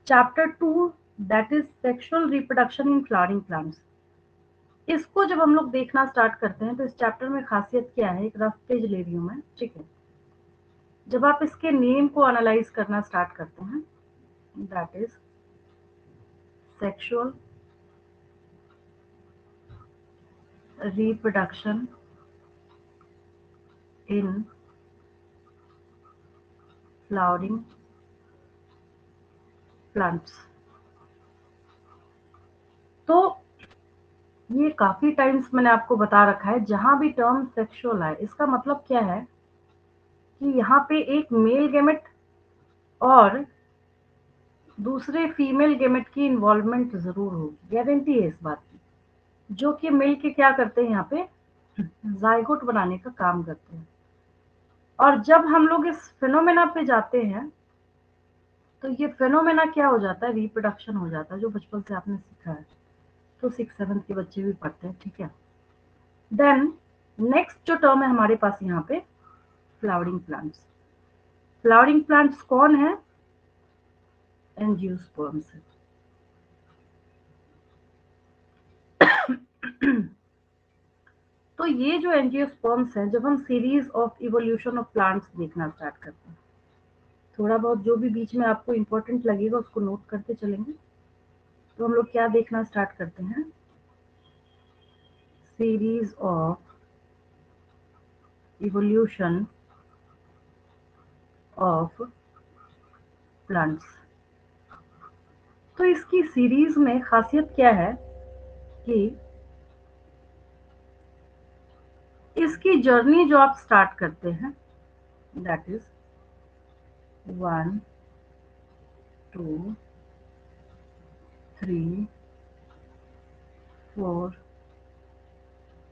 Chapter 2 that is sexual reproduction in flowering plants. इसको जब हम लोग देखना स्टार्ट करते हैं तो इस चैप्टर में खासियत क्या है, एक रफ पेज ले रही हूँ मैं, ठीक है। जब आप इसके नेम को एनालाइज करना स्टार्ट करते हैं, that is sexual reproduction in flowering plants. तो ये काफी टाइम्स मैंने आपको बता रखा है, जहां भी टर्म सेक्सुअल है इसका मतलब क्या है कि यहाँ पे एक मेल गेमेट और दूसरे फीमेल गेमेट की इन्वॉल्वमेंट जरूर होगी, गारंटी है इस बात की, जो कि मिल के क्या करते हैं यहाँ पे जाइगोट बनाने का काम करते हैं। और जब हम लोग इस फिनोमेना पे जाते हैं तो ये फिनोमेना क्या हो जाता है, रिप्रोडक्शन हो जाता है, जो बचपन से आपने सीखा है, तो 6th 7th के बच्चे भी पढ़ते हैं, ठीक है। देन नेक्स्ट जो टर्म है हमारे पास यहाँ पे फ्लावरिंग प्लांट्स। फ्लावरिंग प्लांट्स कौन है, एंजियोस्पर्म्स है। तो ये जो एंजियोस्पर्म्स हैं, जब हम series of evolution of plants देखना स्टार्ट करते हैं, थोड़ा बहुत जो भी बीच में आपको इंपॉर्टेंट लगेगा उसको नोट करते चलेंगे। तो हम लोग क्या देखना स्टार्ट करते हैं, series of evolution of plants. तो इसकी सीरीज में खासियत क्या है कि इसकी जर्नी जो आप स्टार्ट करते हैं, दैट इज 1 2 3 4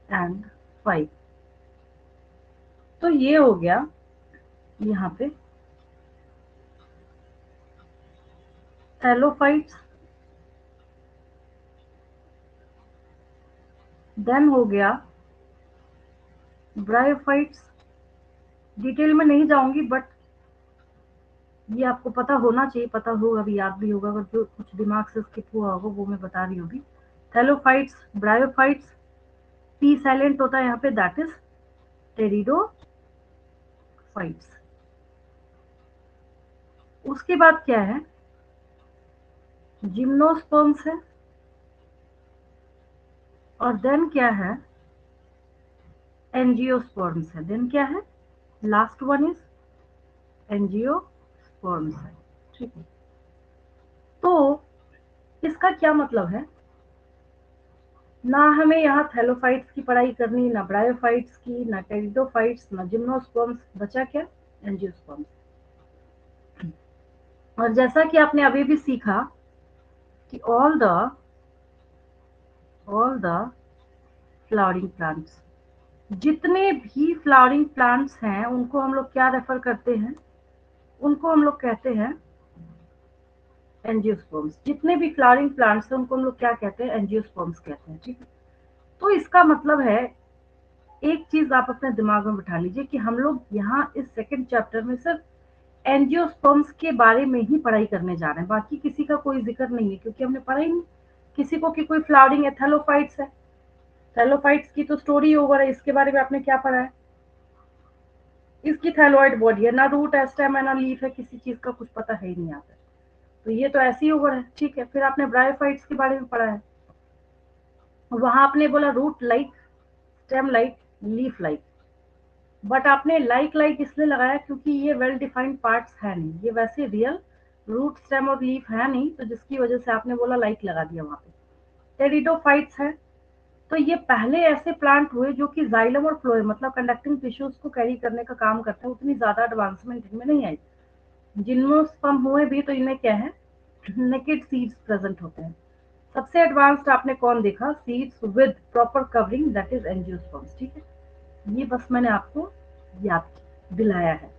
एंड 5। तो ये हो गया यहाँ पे थैलोफाइट्स, देन हो गया ब्रायोफाइट्स। डिटेल में नहीं जाऊंगी, बट ये आपको पता होना चाहिए, पता होगा, अभी याद भी होगा, अगर जो कुछ दिमाग से स्किप हुआ होगा वो मैं बता रही हूँ अभी। थैलोफाइट्स, ब्रायोफाइट्स, पी साइलेंट होता है यहाँ पे, दैट इज टेरिडोफाइट्स। उसके बाद क्या है, जिम्नोस्पर्म्स है, और देन क्या है, एंजियोस्पर्म्स है, देन क्या है, लास्ट वन इज एंजियोस्पर्म्स है, ठीक है। तो इसका क्या मतलब है, ना हमें यहाँ थैलोफाइट्स की पढ़ाई करनी, ना ब्रायोफाइट्स की, ना टेरिडोफाइट्स, ना जिम्नोस्पर्म्स, बचा क्या, एंजियोस्पर्म्स। और जैसा कि आपने अभी भी सीखा कि ऑल द फ्लावरिंग प्लांट्स, जितने भी फ्लावरिंग प्लांट्स हैं उनको हम लोग क्या रेफर करते हैं, उनको हम लोग कहते हैं एंजियोस्पर्म्स। जितने भी फ्लावरिंग प्लांट्स हैं उनको हम लोग क्या कहते हैं, एंजियोस्पर्म्स कहते हैं, ठीक है। तो इसका मतलब है, एक चीज आप अपने दिमाग में बिठा लीजिए कि हम लोग यहाँ इस सेकंड चैप्टर में सिर्फ एंजियोस्पर्म्स के बारे में ही पढ़ाई करने जा रहे हैं, बाकी किसी का कोई जिक्र नहीं है, क्योंकि हमने पढ़ा ही नहीं किसी को कि कोई फ्लावरिंग एथेलोफाइट्स है। थैलोफाइट्स की तो स्टोरी ओवर है, इसके बारे में आपने क्या पढ़ा है, इसकी थैलोइड बॉडी है, ना रूट है, स्टेम है, ना लीफ है, किसी चीज का कुछ पता है ही नहीं आता। तो ये तो ऐसी ओवर है, ठीक है। फिर आपने ब्रायोफाइट्स के बारे में पढ़ा है, वहां आपने बोला root like, stem like, leaf like, but आपने लाइक लाइक इसलिए लगाया क्योंकि ये वेल डिफाइंड पार्ट्स है नहीं, ये वैसे रियल रूट स्टेम और लीफ है नहीं, तो जिसकी वजह से आपने बोला लाइक लगा दिया वहां पे। टेरिडोफाइट्स है, तो ये पहले ऐसे प्लांट हुए जो कि जाइलम और फ्लोएम मतलब कंडक्टिंग टिश्यूज को कैरी करने का काम करते हैं, उतनी ज्यादा एडवांसमेंट इनमें नहीं आई। जिम्नोस्पर्म हुए भी तो इनमें क्या है, नेकेड सीड्स प्रेजेंट होते हैं। सबसे एडवांस्ड आपने कौन देखा, seeds with proper covering, that is angiosperms, ठीक है। ये बस मैंने आपको याद दिलाया है,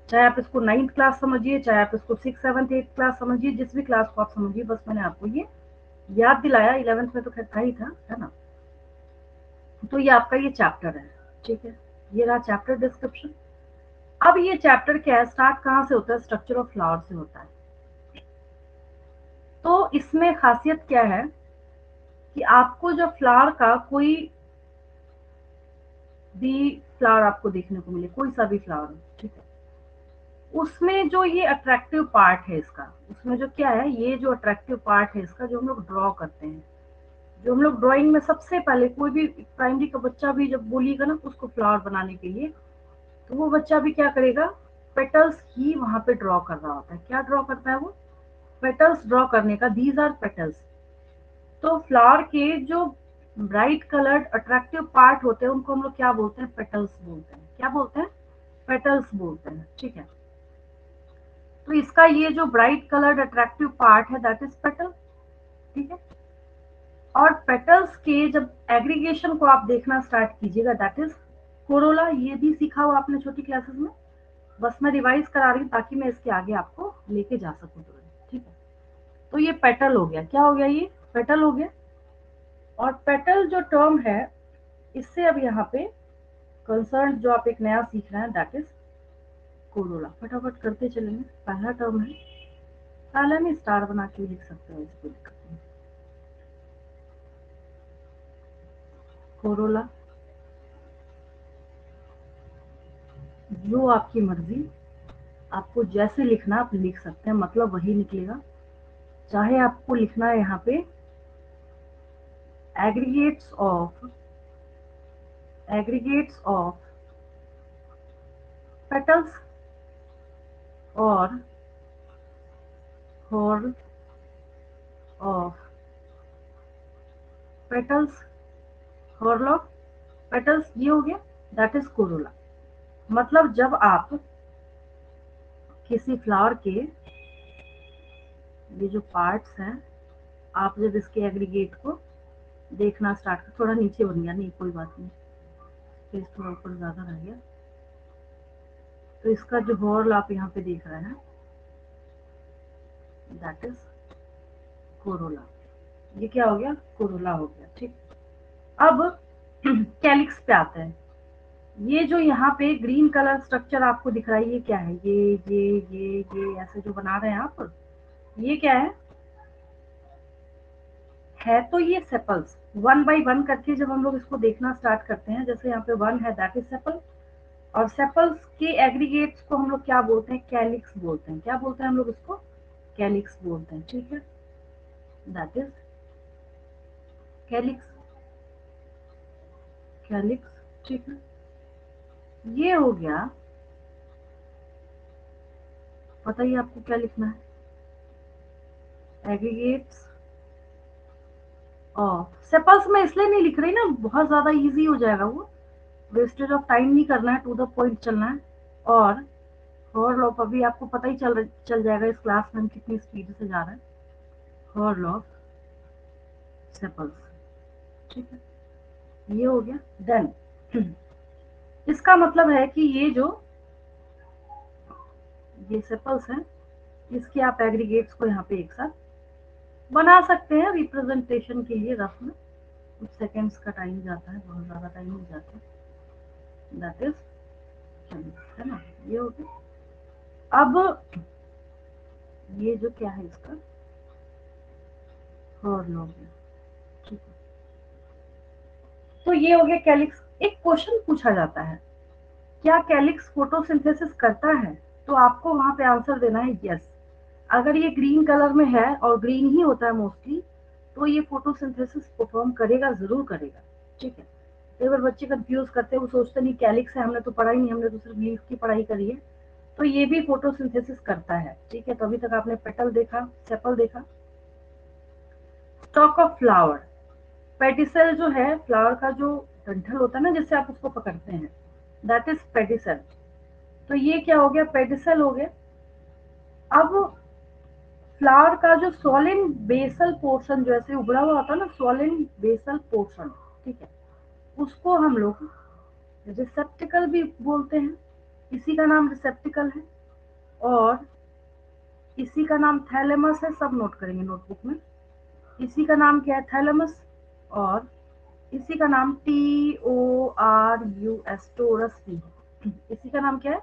चाहे आप इसको 9th क्लास समझिए, चाहे आप इसको 6th 7th 8th क्लास समझिए, जिस भी क्लास को आप समझिए, बस मैंने आपको ये याद दिलाया। 11th में तो खैर था ही था, है ना। तो ये आपका ये चैप्टर है, ठीक है। ये रहा चैप्टर डिस्क्रिप्शन। अब ये चैप्टर क्या है, स्टार्ट कहाँ से होता है, स्ट्रक्चर ऑफ फ्लावर से होता है। तो इसमें खासियत क्या है कि आपको जो फ्लावर का कोई भी फ्लावर आपको देखने को मिले, कोई सा भी फ्लावर, ठीक है, उसमें जो ये अट्रैक्टिव पार्ट है इसका, उसमें जो क्या है, ये जो अट्रैक्टिव पार्ट है इसका, जो हम लोग ड्रॉ करते हैं, जो हम लोग ड्राइंग में सबसे पहले, कोई भी प्राइमरी का बच्चा भी जब बोलिएगा ना उसको फ्लावर बनाने के लिए, तो वो बच्चा भी क्या करेगा, पेटल्स ही वहां पे ड्रॉ कर रहा होता है। क्या ड्रॉ करता है वो, पेटल्स ड्रॉ करने का, दीज आर पेटल्स। तो फ्लावर के जो ब्राइट कलर्ड अट्रैक्टिव पार्ट होते हैं उनको हम लोग क्या बोलते हैं, पेटल्स बोलते हैं। क्या बोलते हैं, पेटल्स बोलते हैं, ठीक है। तो इसका ये जो ब्राइट कलर्ड अट्रैक्टिव पार्ट है दैट इज पेटल, ठीक है। और पेटल्स के जब एग्रीगेशन को आप देखना स्टार्ट कीजिएगा दैट इज कोरोला। ये भी सीखा हुआ आपने छोटी क्लासेस में, बस मैं रिवाइज करा रही हूँ ताकि मैं इसके आगे आपको लेके जा सकूं तुरंत, ठीक है। तो ये पेटल हो गया, क्या हो गया, ये पेटल हो गया। और पेटल जो टर्म है, इससे अब यहाँ पे कंसर्न जो आप एक नया सीख रहे हैं दैट इज कोरोला। फटाफट करते चलेंगे। पहला टर्म है, पहले में स्टार बना के लिख सकते हो, इसको लिख सकते हैं कोरोला। जो आपकी मर्जी, आपको जैसे लिखना आप लिख सकते हैं, मतलब वही निकलेगा। चाहे आपको लिखना है यहाँ पे एग्रीगेट्स ऑफ पेटल्स और whole of petals, whole of petals, ये हो गया, दैट इज कोरोला। मतलब जब आप किसी फ्लावर के ये जो पार्ट्स हैं, आप जब इसके एग्रीगेट को देखना स्टार्ट कर, थोड़ा नीचे बन गया, नहीं कोई बात नहीं, पेज थोड़ा ऊपर ज्यादा रह गया। तो इसका जो होल आप यहाँ पे देख रहे हैं दैट इज कोरोला। ये क्या हो गया, कोरोला हो गया, ठीक। अब कैलिक्स पे आते हैं। ये जो यहाँ पे ग्रीन कलर स्ट्रक्चर आपको दिख रहा है, ये क्या है, ये ऐसे जो बना रहे हैं आप, ये क्या है तो ये सेपल्स। वन बाय वन करके जब हम लोग इसको देखना स्टार्ट करते हैं, जैसे यहाँ पे वन है दैट इज सेपल, और सेपल्स के एग्रीगेट्स को हम लोग क्या बोलते हैं, कैलिक्स बोलते हैं। क्या बोलते हैं हम लोग इसको, कैलिक्स बोलते हैं, ठीक है। दैट इज कैलिक्स, कैलिक्स, ठीक है। ये हो गया। बताइए आपको क्या लिखना है, एग्रीगेट्स ऑफ सेपल्स। में इसलिए नहीं लिख रही ना, बहुत ज्यादा इजी हो जाएगा वो, वेस्टेज ऑफ टाइम नहीं करना है, टू द पॉइंट चलना है। और लॉ अभी आपको पता ही चल जाएगा इस क्लास में हम कितनी स्पीड से जा रहे हैं। हॉर लॉ सेपल्स, ठीक है, ये हो गया। देन इसका मतलब है कि ये सेपल्स हैं, इसके आप एग्रीगेट्स को यहाँ पे एक साथ बना सकते हैं रिप्रेजेंटेशन के लिए रफ में। कुछ सेकेंड्स का टाइम जाता है, बहुत ज़्यादा टाइम नहीं जाता, दैट इज, है ना, ये हो गया। अब ये जो क्या है इसका हॉर लॉ, ठीक है। तो ये हो गया कैलिक्स। एक क्वेश्चन पूछा जाता है, क्या कैलिक्स फोटोसिंथेसिस करता है, तो आपको वहां पे आंसर देना है यस। अगर ये ग्रीन कलर में है और ग्रीन ही होता है मोस्टली, तो ये फोटोसिंथेसिस परफॉर्म करेगा, जरूर करेगा, ठीक है। कई बार बच्चे कंफ्यूज करते हैं, वो सोचते नहीं कैलिक्स है, हमने तो पढ़ा ही नहीं, हमने तो सिर्फ लीफ की पढ़ाई करी है। तो ये भी फोटोसिंथेसिस करता है, ठीक है। तो अभी तक आपने पेटल देखा, सेपल देखा, स्टॉक ऑफ फ्लावर। पेडिसल जो है, फ्लावर का जो डंठल होता है ना जिससे आप उसको पकड़ते हैं, दैट इज पेडिसल। तो ये क्या हो गया, पेडिसल हो गया। अब फ्लावर का जो सोलिन बेसल पोर्शन जो ऐसे उभरा हुआ होता है ना, सोलिन बेसल पोर्शन, ठीक है, उसको हम लोग रिसेप्टिकल भी बोलते हैं। इसी का नाम रिसेप्टिकल है। और इसी का नाम थैलेमस है, सब नोट करेंगे नोटबुक में। इसी का नाम क्या है, थैलेमस। और इसी का नाम TORUS, टोरस भी है। इसी का नाम क्या है,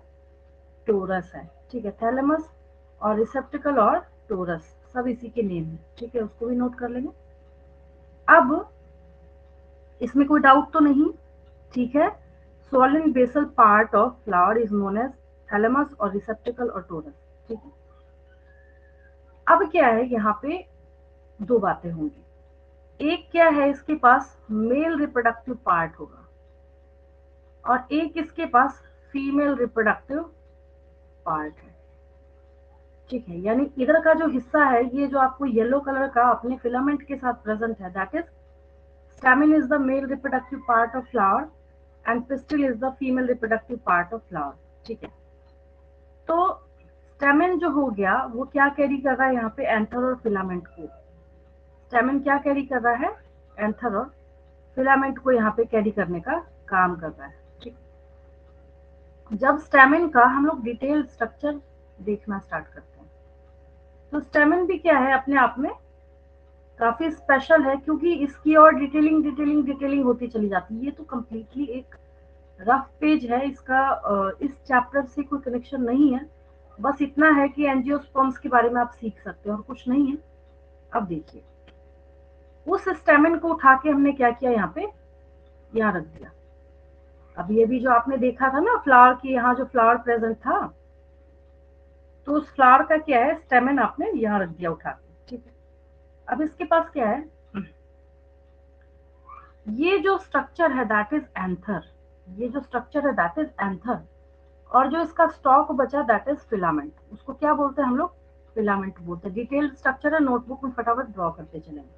टोरस है, ठीक है। थैलेमस और रिसेप्टिकल और टोरस, सब इसी के नेम है, ठीक है, उसको भी नोट कर लेंगे। अब इसमें कोई डाउट तो नहीं, ठीक है। Swollen basal part of flower is known as thalamus और रिसेप्टिकल और टोरस, ठीक है। अब क्या है, यहाँ पे दो बातें होंगी। एक क्या है, इसके पास मेल रिप्रोडक्टिव पार्ट होगा और एक इसके पास फीमेल रिप्रोडक्टिव पार्ट है, ठीक है। यानी इधर का जो हिस्सा है, ये जो आपको येलो कलर का अपने फिलामेंट के साथ प्रेजेंट है, that is stamen is the male reproductive part of flower and pistil is the female reproductive part of flower, ठीक है। तो stamen जो हो गया वो क्या कैरी कर रहा है यहाँ पे, एंथर और फिलामेंट को। stamen क्या कैरी कर रहा है, एंथर और फिलामेंट को यहाँ पे कैरी करने का काम कर रहा है, ठीक। जब stamen का हम लोग डिटेल स्ट्रक्चर देखना स्टार्ट करते हैं, तो stamen भी क्या है, अपने आप में काफी स्पेशल है, क्योंकि इसकी और डिटेलिंग डिटेलिंग डिटेलिंग होती चली जाती है। ये तो कंप्लीटली एक रफ पेज है, इसका इस चैप्टर से कोई कनेक्शन नहीं है, बस इतना है कि एंजियोस्पर्म्स के बारे में आप सीख सकते हो और कुछ नहीं है। अब देखिए, उस स्टेमेन को उठा के हमने क्या किया, यहाँ पे यहाँ रख दिया। अब ये भी जो आपने देखा था ना फ्लावर की, यहाँ जो फ्लावर प्रेजेंट था, तो उस फ्लावर का क्या है, स्टेमेन आपने यहाँ रख दिया उठा के, ठीक है। अब इसके पास क्या है, ये जो स्ट्रक्चर है दैट इज एंथर, ये जो स्ट्रक्चर है दैट इज एंथर, और जो इसका स्टॉक बचा दैट इज फिलामेंट। उसको क्या बोलते हैं हम लोग, फिलामेंट बोलते हैं। डिटेल्ड स्ट्रक्चर है, नोटबुक में फटाफट ड्रॉ करते चलेंगे।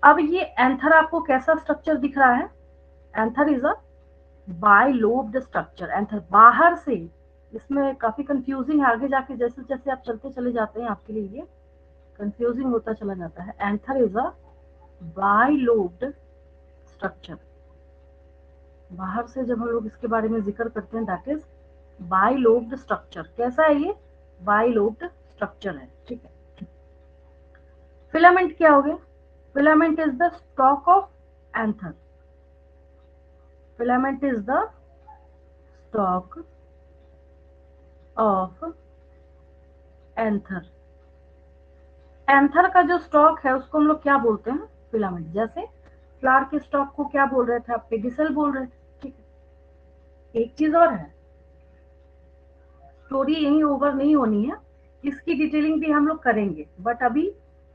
अब ये एंथर आपको कैसा स्ट्रक्चर दिख रहा है, anther is a bilobed structure. Anther बाहर से, इसमें काफी कंफ्यूजिंग है, आगे जाके जैसे जैसे आप चलते चले जाते हैं आपके लिए ये कंफ्यूजिंग होता चला जाता है। Anther is a bilobed structure. बाहर से जब हम लोग इसके बारे में जिक्र करते हैं दैट इज बाइलोब्ड स्ट्रक्चर। कैसा है ये, बाइलोब्ड स्ट्रक्चर है, ठीक है। फिलामेंट क्या हो गया, filament is the stock of anther. Filament is the stock of anther. Anther का जो स्टॉक है उसको हम लोग क्या बोलते हैं, फिलामेंट। जैसे फ्लावर के स्टॉक को क्या बोल रहे थे आप, पेडिसल बोल रहे थे, ठीक है। एक चीज और है, स्टोरी यही ओवर नहीं होनी है, इसकी डिटेलिंग भी हम लोग करेंगे, बट अभी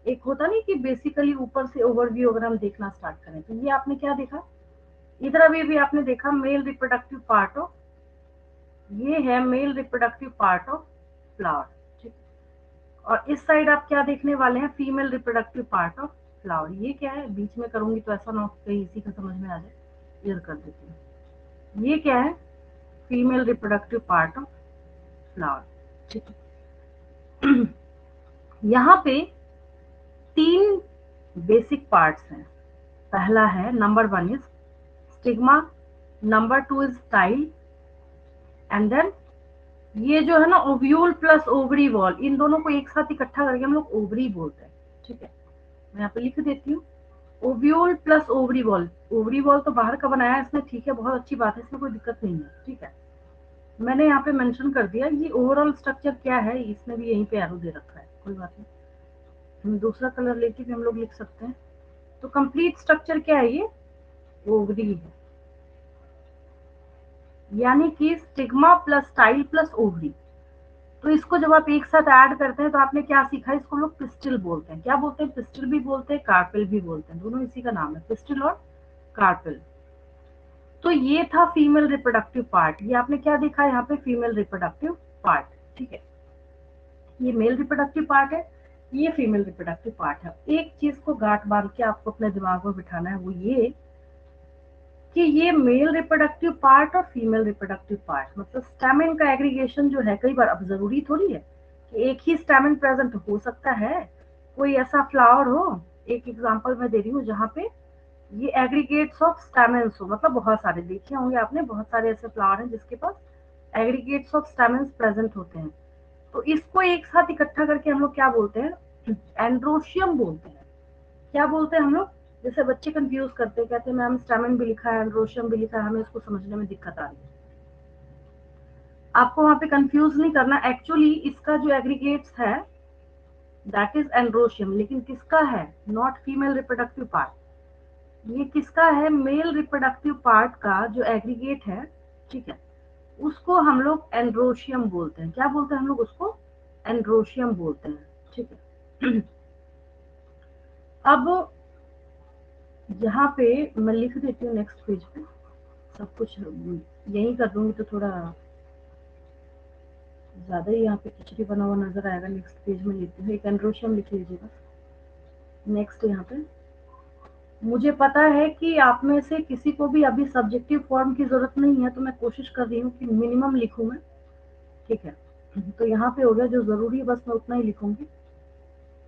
एक होता नहीं कि बेसिकली ऊपर से ओवरव्यू अगर हम देखना स्टार्ट करें। तो ये आपने क्या देखा, इधर अभी भी आपने देखा मेल रिप्रोडक्टिव पार्ट ऑफ, ये है male reproductive part of flower, ठीक। और इस साइड आप क्या देखने वाले हैं, female reproductive part of flower. ये क्या है, बीच में करूंगी तो ऐसा ना हो कहीं इसी का समझ में आ जाए, क्लियर कर देती हूँ। ये क्या है, female reproductive part of flower, ठीक है। यहाँ पे तीन बेसिक पार्ट्स हैं। पहला है, number 1 is stigma, number 2 is style, and then ये जो है ना ओव्यूल प्लस ओवरी वॉल, इन दोनों को एक साथ इकट्ठा करके हम लोग ओवरी बोलते हैं, ठीक है। मैं यहाँ पे लिख देती हूँ, ovule plus ovary wall. Ovary wall तो बाहर का बनाया है इसने, ठीक है, बहुत अच्छी बात है, इसमें कोई दिक्कत नहीं है, ठीक है। मैंने यहाँ पे मेंशन कर दिया। ये ओवरऑल स्ट्रक्चर क्या है, इसमें भी यहीं पे एरो दे रखा है, कोई बात नहीं, हम दूसरा कलर लेके भी हम लोग लिख सकते हैं। तो कंप्लीट स्ट्रक्चर क्या है, ये ओवरी है, यानी कि stigma plus style plus ovary. तो इसको जब आप एक साथ ऐड करते हैं तो आपने क्या सीखा, इसको लोग पिस्टिल बोलते हैं। क्या बोलते हैं, पिस्टिल भी बोलते हैं, कार्पेल भी बोलते हैं, दोनों इसी का नाम है, पिस्टिल और कार्पेल। तो ये था फीमेल रिप्रोडक्टिव पार्ट। ये आपने क्या देखा यहाँ पे, फीमेल रिप्रोडक्टिव पार्ट, ठीक है। ये मेल रिप्रोडक्टिव पार्ट है, ये फीमेल रिप्रोडक्टिव पार्ट है। एक चीज को गांठ बांध के आपको अपने दिमाग में बिठाना है, वो ये कि ये मेल रिप्रोडक्टिव पार्ट और फीमेल रिप्रोडक्टिव पार्ट, मतलब स्टैमेन का एग्रीगेशन जो है, कई बार अब जरूरी थोड़ी है कि एक ही स्टैमेन प्रेजेंट हो सकता है। कोई ऐसा फ्लावर हो, एक एग्जांपल मैं दे रही हूँ, जहाँ पे ये एग्रीगेट्स ऑफ स्टैमेन्स हो, मतलब बहुत सारे देखे होंगे आपने, बहुत सारे ऐसे फ्लावर हैं जिसके पास एग्रीगेट्स ऑफ स्टैमेन्स प्रेजेंट होते हैं। तो इसको एक साथ इकट्ठा करके हम लोग क्या बोलते हैं, एंड्रोशियम बोलते हैं। क्या बोलते हैं हम लोग, जैसे बच्चे कंफ्यूज करते हैं, कहते हैं मैम स्टैमेन भी लिखा है, एंड्रोशियम भी लिखा है, हमें इसको समझने में दिक्कत आ रही है। आपको वहां पे कंफ्यूज नहीं करना, एक्चुअली इसका जो एग्रीगेट्स है दैट इज एंड्रोशियम। लेकिन किसका है? नॉट फीमेल रिप्रोडक्टिव पार्ट, ये किसका है? मेल रिप्रोडक्टिव पार्ट का जो एग्रीगेट है, ठीक है, उसको हम लोग एंड्रोशियम बोलते हैं। क्या बोलते हैं हम लोग उसको? एंड्रोशियम बोलते हैं, ठीक है। अब यहाँ पे मैं लिख देती हूँ नेक्स्ट पेज पे, सब कुछ यही कर दूंगी तो थोड़ा ज्यादा ही यहाँ पे खिचड़ी बना हुआ नजर आएगा। नेक्स्ट पेज में लेती हूँ, एक एंड्रोशियम लिख लीजिएगा। नेक्स्ट यहाँ पे मुझे पता है कि आप में से किसी को भी अभी सब्जेक्टिव फॉर्म की जरूरत नहीं है, तो मैं कोशिश कर रही हूँ कि मिनिमम लिखूं मैं, ठीक है। तो यहाँ पे हो गया जो जरूरी है, बस मैं उतना ही लिखूंगी।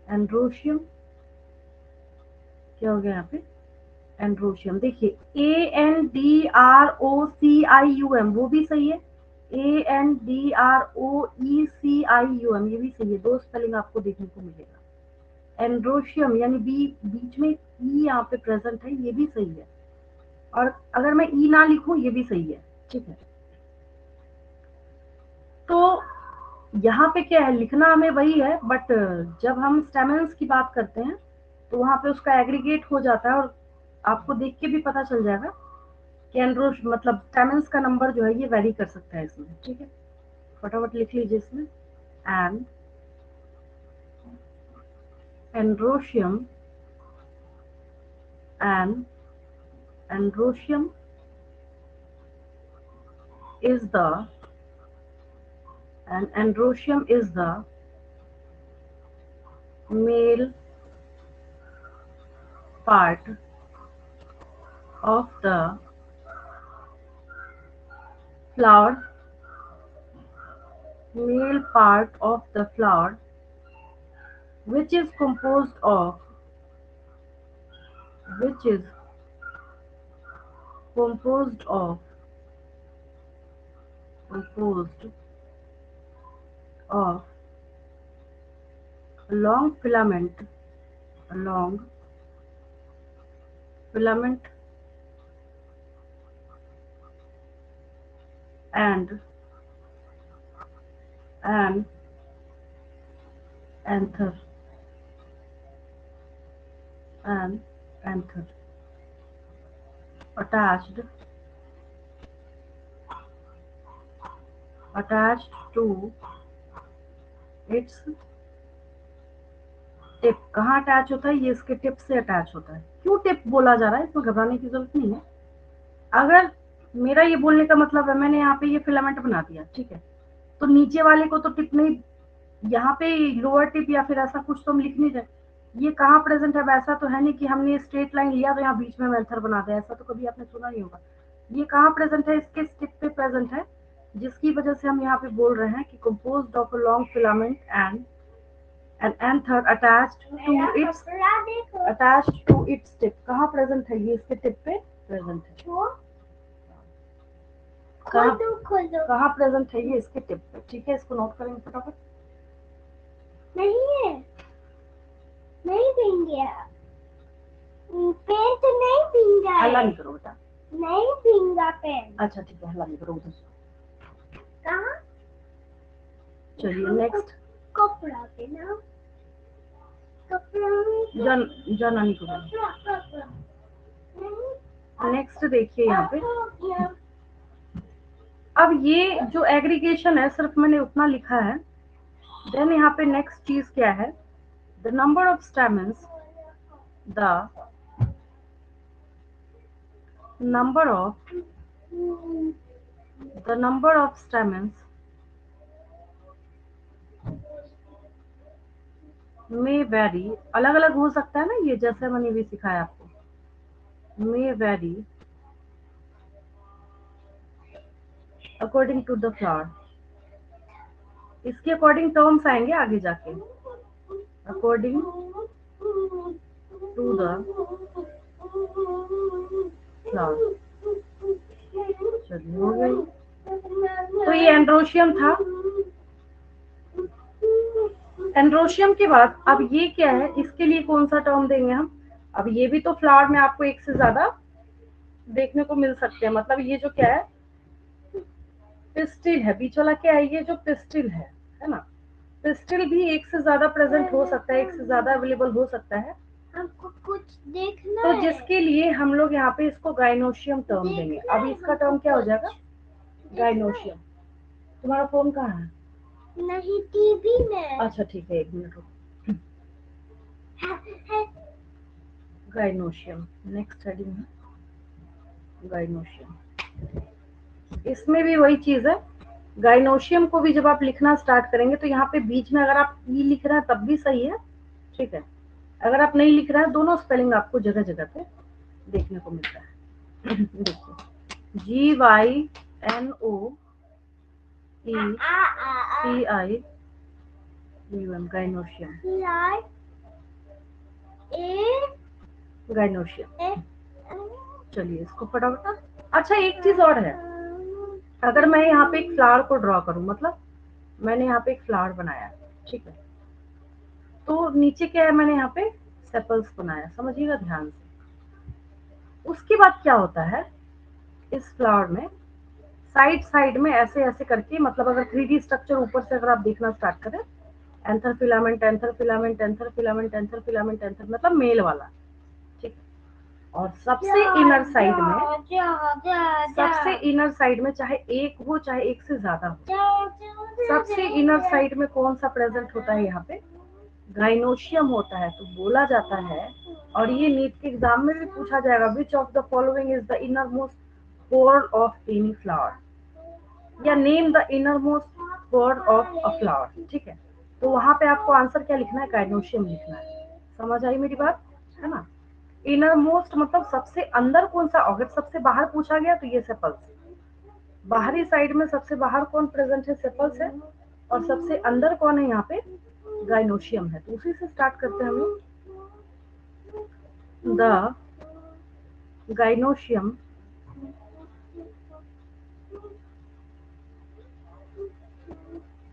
एंड्रोशियम, क्या हो गया यहाँ पे? एंड्रोशियम। देखिए ANDROCIUM वो भी सही है, ANDROECIUM ये भी सही है, दो स्पेलिंग आपको देखने को मिलेगा। एंड्रोशियम यानी बीच में ई यहाँ पे प्रेजेंट है, ये भी सही है। और अगर मैं ई ना लिखूं ये भी सही है, ठीक है। तो यहाँ पे क्या है, लिखना हमें वही है, बट जब हम स्टेमेंस की बात करते हैं तो वहां पे उसका एग्रीगेट हो जाता है, और आपको देख के भी पता चल जाएगा कि एंड्रोश मतलब स्टेमेंस का नंबर जो है ये वेरी कर सकता है इसमें, ठीक है। फटाफट लिख लीजिए इसमें। And androecium, and androecium is the and androecium is the male part of the flower, male part of the flower, which is composed of which is composed of composed of a long filament, a long filament and an anther, an anther attached to its tip. कहाँ attach होता है? ये इसके tip से attach होता है। क्यों tip बोला जा रहा है, इसमें घबराने की जरूरत नहीं है। अगर मेरा ये बोलने का मतलब है, मैंने यहाँ पे ये फिलामेंट बना दिया, ठीक है, तो नीचे वाले को तो टिप नहीं, यहाँ पे लोअर टिप या फिर ऐसा कुछ तो हम लिख नहीं रहे। ये कहाँ प्रेजेंट है? वैसा तो है नहीं कि हमने स्ट्रेट लाइन लिया तो यहाँ बीच में मेंथर बना दिया, ऐसा तो कभी आपने सुना नहीं होगा। ये कहाँ प्रेजेंट है? इसके टिप पे प्रेजेंट है, जिसकी वजह से हम यहाँ पे बोल रहे हैं कि composed of a long filament and an anther attached to its tip। कहाँ प्रेजेंट है? ये इसके टिप पे प्रेजेंट है। कहाँ प्रेजेंट है? ये इसके टिप पे, ठीक है। इसको नोट करेंगे फटाफट। नहीं है, नहीं भींगे, पेन तो नहीं भींगा है। हल्ला नहीं करो बेटा, नहीं भींगा पेन। अच्छा ठीक है, हल्ला नहीं करो उधर से। कहाँ? चलिए नेक्स्ट। कपड़ा पे ना, कपड़ा जान नानी को नेक्स्ट देखिए यहाँ पे। अब ये जो एग्रीगेशन है सिर्फ मैंने उतना लिखा है। देन यहाँ पे नेक्स्ट चीज क्या है? The number of stamens, the number of stamens may vary, अलग अलग हो सकता है ना, ये जैसे मैंने भी सिखाया आपको, may vary according to the flower। इसके अकॉर्डिंग टर्म्स आएंगे आगे जाके, अकॉर्डिंग टू द फ्लावर। चलिए हो गई। तो ये एंड्रोशियम था। एंड्रोशियम के बाद अब ये क्या है? इसके लिए कौन सा टर्म देंगे हम? अब ये भी तो फ्लावर में आपको एक से ज्यादा देखने को मिल सकते हैं। मतलब ये जो क्या है, पिस्टिल है, बीच वाला क्या है? ये जो पिस्टिल है ना, पिस्टल भी एक से ज्यादा प्रेजेंट हो सकता है, एक से ज्यादा अवेलेबल हो सकता है। हमको कुछ देखना तो है। जिसके लिए हम लोग यहाँ पे इसको गाइनोशियम टर्म देंगे। अब इसका टर्म क्या हो जाएगा? गाइनोशियम। तुम्हारा फोन कहाँ है? नहीं, टीवी में। अच्छा ठीक है, एक मिनट रुको। गाइनोशियम नेक्स्ट हेडिंग है गाइनोशियम। इसमें भी वही चीज है, गाइनोशियम को भी जब आप लिखना स्टार्ट करेंगे तो यहाँ पे बीच में अगर आप ई लिख रहे हैं तब भी सही है, ठीक है। अगर आप नहीं लिख रहे हैं, दोनों स्पेलिंग आपको जगह जगह पे देखने को मिलता है। देखिए, GYNOECIUM, गाइनोशियम। गाइनोशियम। चलिए इसको फटाफट। अच्छा एक चीज और है, अगर मैं यहाँ पे एक फ्लावर को ड्रॉ करूं, मतलब मैंने यहाँ पे एक फ्लावर बनाया, ठीक है, तो नीचे क्या है, मैंने यहाँ पे सेपल्स बनाया, समझिएगा ध्यान से। उसके बाद क्या होता है इस फ्लावर में, साइड साइड में ऐसे ऐसे करके, मतलब अगर 3D स्ट्रक्चर ऊपर से अगर आप देखना स्टार्ट करें, anther filament anther filament anther filament anther filament anther, मतलब मेल वाला, ठीक है। और सबसे इनर साइड में, सबसे इनर साइड में चाहे एक हो चाहे एक से ज्यादा हो, सबसे इनर साइड में कौन सा प्रेजेंट होता है? यहाँ पे गाइनोशियम होता है। तो बोला जाता है, और ये नीट के एग्जाम में भी पूछा जाएगा, which of the following is the inner most core of any flower, या name the inner most core of a flower, ठीक है। तो वहां पे आपको आंसर क्या लिखना है? गाइनोशियम लिखना है। समझ आई मेरी बात, है ना? इनर मोस्ट मतलब सबसे अंदर कौन सा, अगर सबसे बाहर पूछा गया तो ये सेपल्स, बाहरी साइड में सबसे बाहर कौन प्रेजेंट है? सेपल्स है। और सबसे अंदर कौन है यहाँ पे? गाइनोशियम है। तो उसी से स्टार्ट करते हैं हम लोग। The gynoecium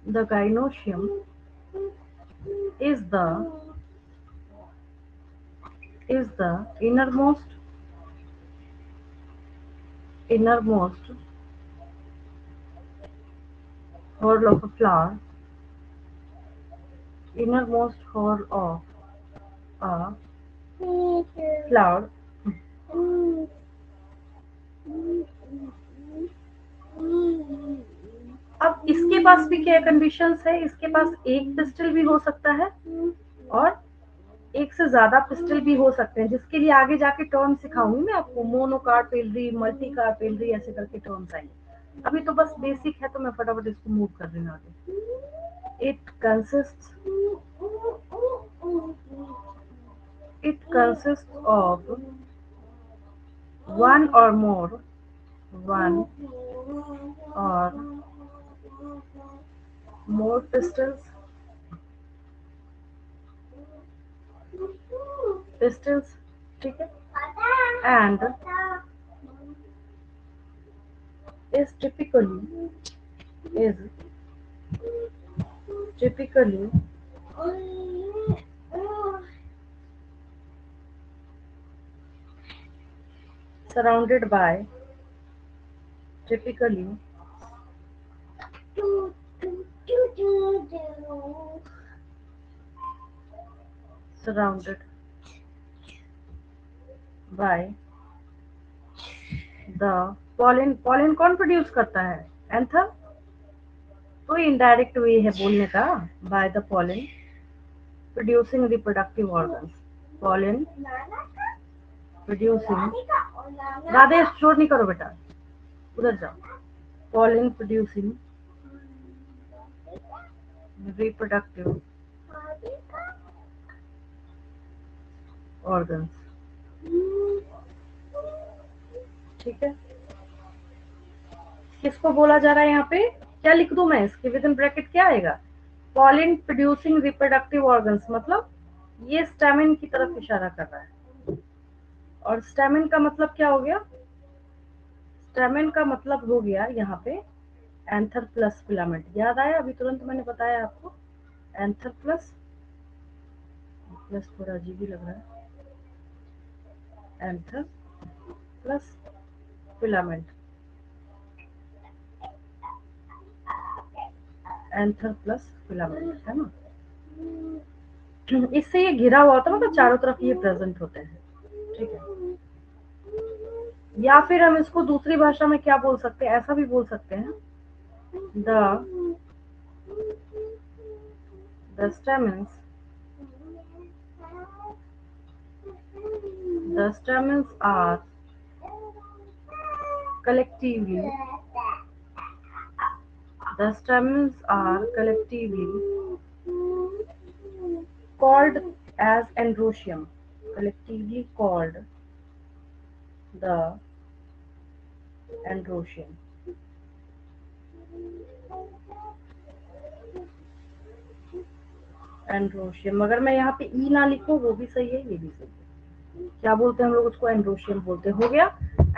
the gynoecium is the innermost whorl of a flower, innermost whorl of a flower। अब इसके पास भी क्या कंडीशंस है? इसके पास एक पिस्टल भी हो सकता है और एक से ज्यादा पिस्टल भी हो सकते हैं, जिसके लिए आगे जाके टर्म सिखाऊंगी मैं आपको, मोनोकार्पेलरी, मल्टी कार्पेलरी, ऐसे करके टर्म्स आएंगे। अभी तो बस बेसिक है, तो मैं फटाफट इसको मूव कर रही हूँ आगे। It consists of one or more pistils, ठीक है, and is typically surrounded by typically surrounded by the pollen कौन प्रोड्यूस करता है? एंथर। तो इनडायरेक्ट वे है बोलने का, by the pollen producing reproductive organs, pollen producing, Radhe शोर नहीं करो बेटा, उधर जाओ। pollen producing reproductive organs, ठीक है। किसको बोला जा रहा है यहाँ पे? क्या लिख दूं मैं इसके विद इन ब्रैकेट? क्या आएगा? पॉलिन प्रोड्यूसिंग रिप्रोडक्टिव ऑर्गन्स, मतलब ये स्टेमिन की तरफ इशारा कर रहा है। और स्टेमिन का मतलब क्या हो गया? स्टेमिन का मतलब हो गया यहाँ पे एंथर प्लस फिलामेंट। याद आया? अभी तुरंत मैंने बताया आपको, एंथर प्लस थोड़ा अजीब ही लग रहा है, anther plus filament, anther plus filament, है ना। इससे ये घिरा हुआ होता है, मतलब चारों तरफ ये प्रेजेंट होते हैं, ठीक है। या फिर हम इसको दूसरी भाषा में क्या बोल सकते हैं, ऐसा भी बोल सकते हैं, the stamens are collectively called as androecium, collectively called the androecium। Androecium, अगर मैं यहाँ पे ई ना लिखूं वो भी सही है, ये भी सही है। क्या बोलते हैं हम लोग उसको, एंड्रोशियम बोलते हैं। हो गया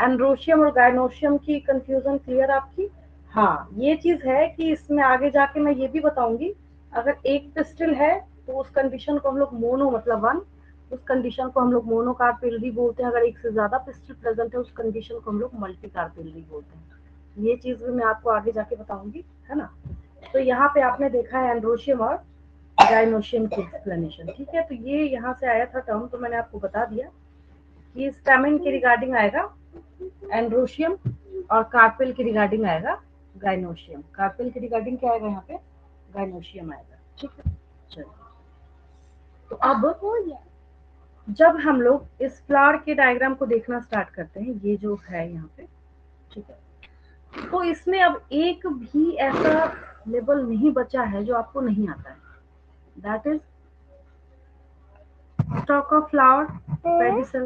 एंड्रोशियम और गायनोशियम की कंफ्यूजन क्लियर आपकी। हाँ, ये चीज है कि इसमें आगे जाके मैं ये भी बताऊंगी, अगर एक पिस्टल है तो उस कंडीशन को हम लोग मोनो, मतलब वन, उस कंडीशन को हम लोग मोनोकार्पेलरी बोलते हैं। अगर एक से ज्यादा पिस्टल प्रेजेंट है उस कंडीशन को हम लोग मल्टीकार्पेलरी बोलते हैं। ये चीज भी मैं आपको आगे जाके बताऊंगी, है ना। तो यहाँ पे आपने देखा है एंड्रोशियम और गायनोशियम की एक्सप्लेनेशन, ठीक है। तो ये यहाँ से आया था टर्म, तो मैंने आपको बता दिया कि स्टैमेन के रिगार्डिंग आएगा एंड्रोशियम और कार्पेल के रिगार्डिंग आएगा गायनोशियम। कार्पेल के रिगार्डिंग क्या आएगा यहाँ पे, गायनोशियम आएगा, ठीक है। चलो, तो अब जब हम लोग इस फ्लावर के डायग्राम को देखना स्टार्ट करते हैं, ये जो है यहाँ पे, ठीक है, तो इसमें अब एक भी ऐसा लेवल नहीं बचा है जो आपको नहीं आता है। That is stalk of flower, pedicel,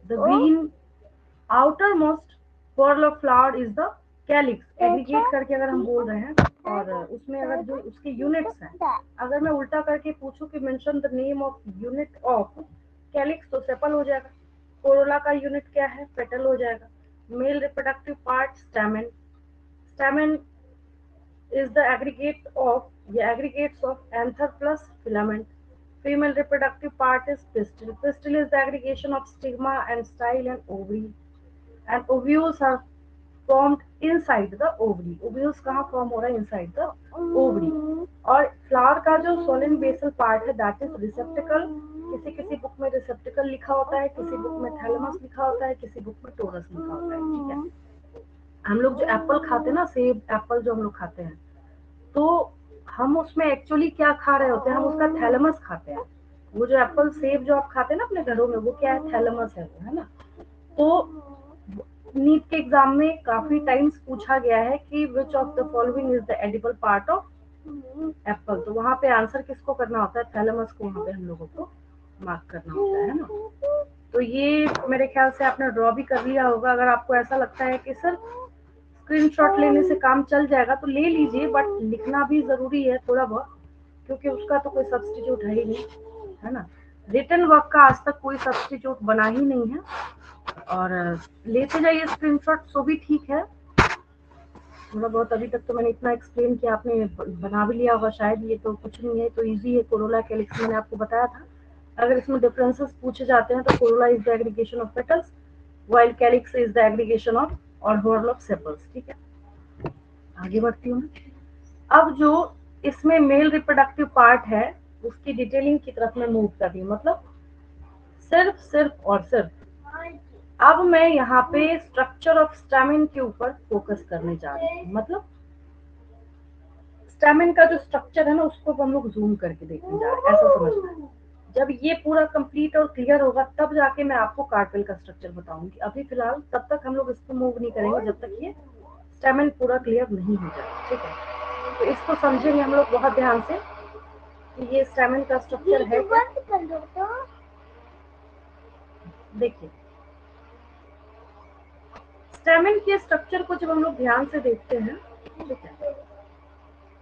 the green outermost whorl of flower is the calyx। Aggregate करके अगर हम बोल रहे हैं, और उसमें अगर जो उसके यूनिट्स हैं, अगर मैं उल्टा करके पूछूं कि mention the name of unit of calyx, तो सेपल हो जाएगा। कोरोला का यूनिट क्या है, पेटल हो जाएगा। Male reproductive part stamen, stamen is the aggregate of, the aggregates of anther plus filament। Female reproductive part is pistil, pistil is the aggregation of stigma and style and ovary, and ovules are formed inside the ovary। ovules कहाँ form हो रहा है, inside the ovary। और flower का जो solen basal part है, that is receptacle। किसी किसी बुक में receptacle लिखा होता है, किसी बुक में thalamus लिखा होता है, किसी बुक में torus लिखा होता है, ठीक है। हम लोग जो एप्पल खाते हैं ना, सेब एप्पल जो हम लोग खाते हैं, तो हम उसमें एक्चुअली क्या खा रहे होते हैं, हम उसका थैलेमस खाते हैं। वो जो एप्पल सेब जो आप खाते हैं ना अपने घरों में, वो क्या है, थैलेमस है वो, है ना। तो नीट के एग्जाम में काफी टाइम्स पूछा गया है कि which of the following is the edible part of Apple, तो वहां पे आंसर किसको करना होता है, थैलेमस को वहां पे हम लोगों को मार्क करना होता है ना। तो ये मेरे ख्याल से आपने ड्रॉ भी कर लिया होगा। अगर आपको ऐसा लगता है कि सर स्क्रीनशॉट लेने से काम चल जाएगा तो ले लीजिए, बट लिखना भी जरूरी है थोड़ा बहुत, क्योंकि उसका तो कोई सब्स्टिट्यूट है ही नहीं, है ना। रिटन वर्क का आज तक कोई सब्स्टिट्यूट बना ही नहीं है, और लेते जाइए स्क्रीनशॉट, सो भी ठीक है। थोड़ा बहुत अभी तक तो मैंने इतना एक्सप्लेन किया, आपने बना भी लिया होगा शायद। ये तो कुछ नहीं है, तो इजी है। कोरोला कैलिक्स मैंने आपको बताया था। अगर इसमें डिफरेंसेस पूछे जाते हैं तो Corolla is the aggregation of petals, while calyx is the aggregation of or whorl of sepals, ठीक है। आगे बढ़ती हूँ। अब जो इसमें मेल रिप्रोडक्टिव पार्ट है उसकी डिटेलिंग की तरफ मैं मूव कर रही हूँ, मतलब सिर्फ और सिर्फ अब मैं यहाँ पे स्ट्रक्चर ऑफ स्टैमिन के ऊपर फोकस करने जा रही हूँ। मतलब स्टैमिन का जो स्ट्रक्चर है ना, उसको हम लोग जूम करके देखने जा रहे हैं, ऐसा समझना है। जब ये पूरा कंप्लीट और क्लियर होगा तब जाके मैं आपको कार्पेल का स्ट्रक्चर बताऊंगी। अभी फिलहाल तब तक हम लोग इसको मूव नहीं करेंगे जब तक ये स्टैमिन पूरा क्लियर नहीं हो जाए, ठीक है। तो इसको समझेंगे हम लोग बहुत ध्यान से कि ये स्टैमिन का स्ट्रक्चर है क्या। देखिए, स्टैमिन के स्ट्रक्चर को जब हम लोग ध्यान से देखते हैं, ठीक है,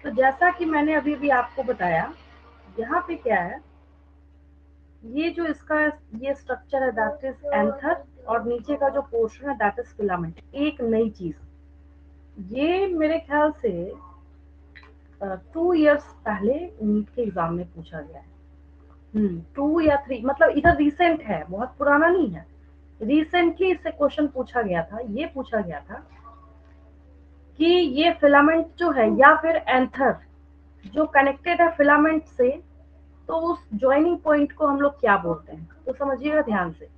तो जैसा कि मैंने अभी भी आपको बताया, यहाँ पे क्या है, ये जो इसका ये स्ट्रक्चर है दैट इज एंथर, और नीचे का जो पोर्शन है दैट इज फिलामेंट। एक नई चीज, ये मेरे ख्याल से 2 इयर्स पहले नीट के एग्जाम में पूछा गया है। 2 या 3, मतलब इधर रिसेंट है, बहुत पुराना नहीं है। रिसेंटली इससे क्वेश्चन पूछा गया था। ये पूछा गया था कि ये फिलामेंट जो है या फिर एंथर जो कनेक्टेड है फिलामेंट से, तो उस ज्वाइनिंग पॉइंट को हम लोग क्या बोलते हैं, तो समझिएगा ध्यान से।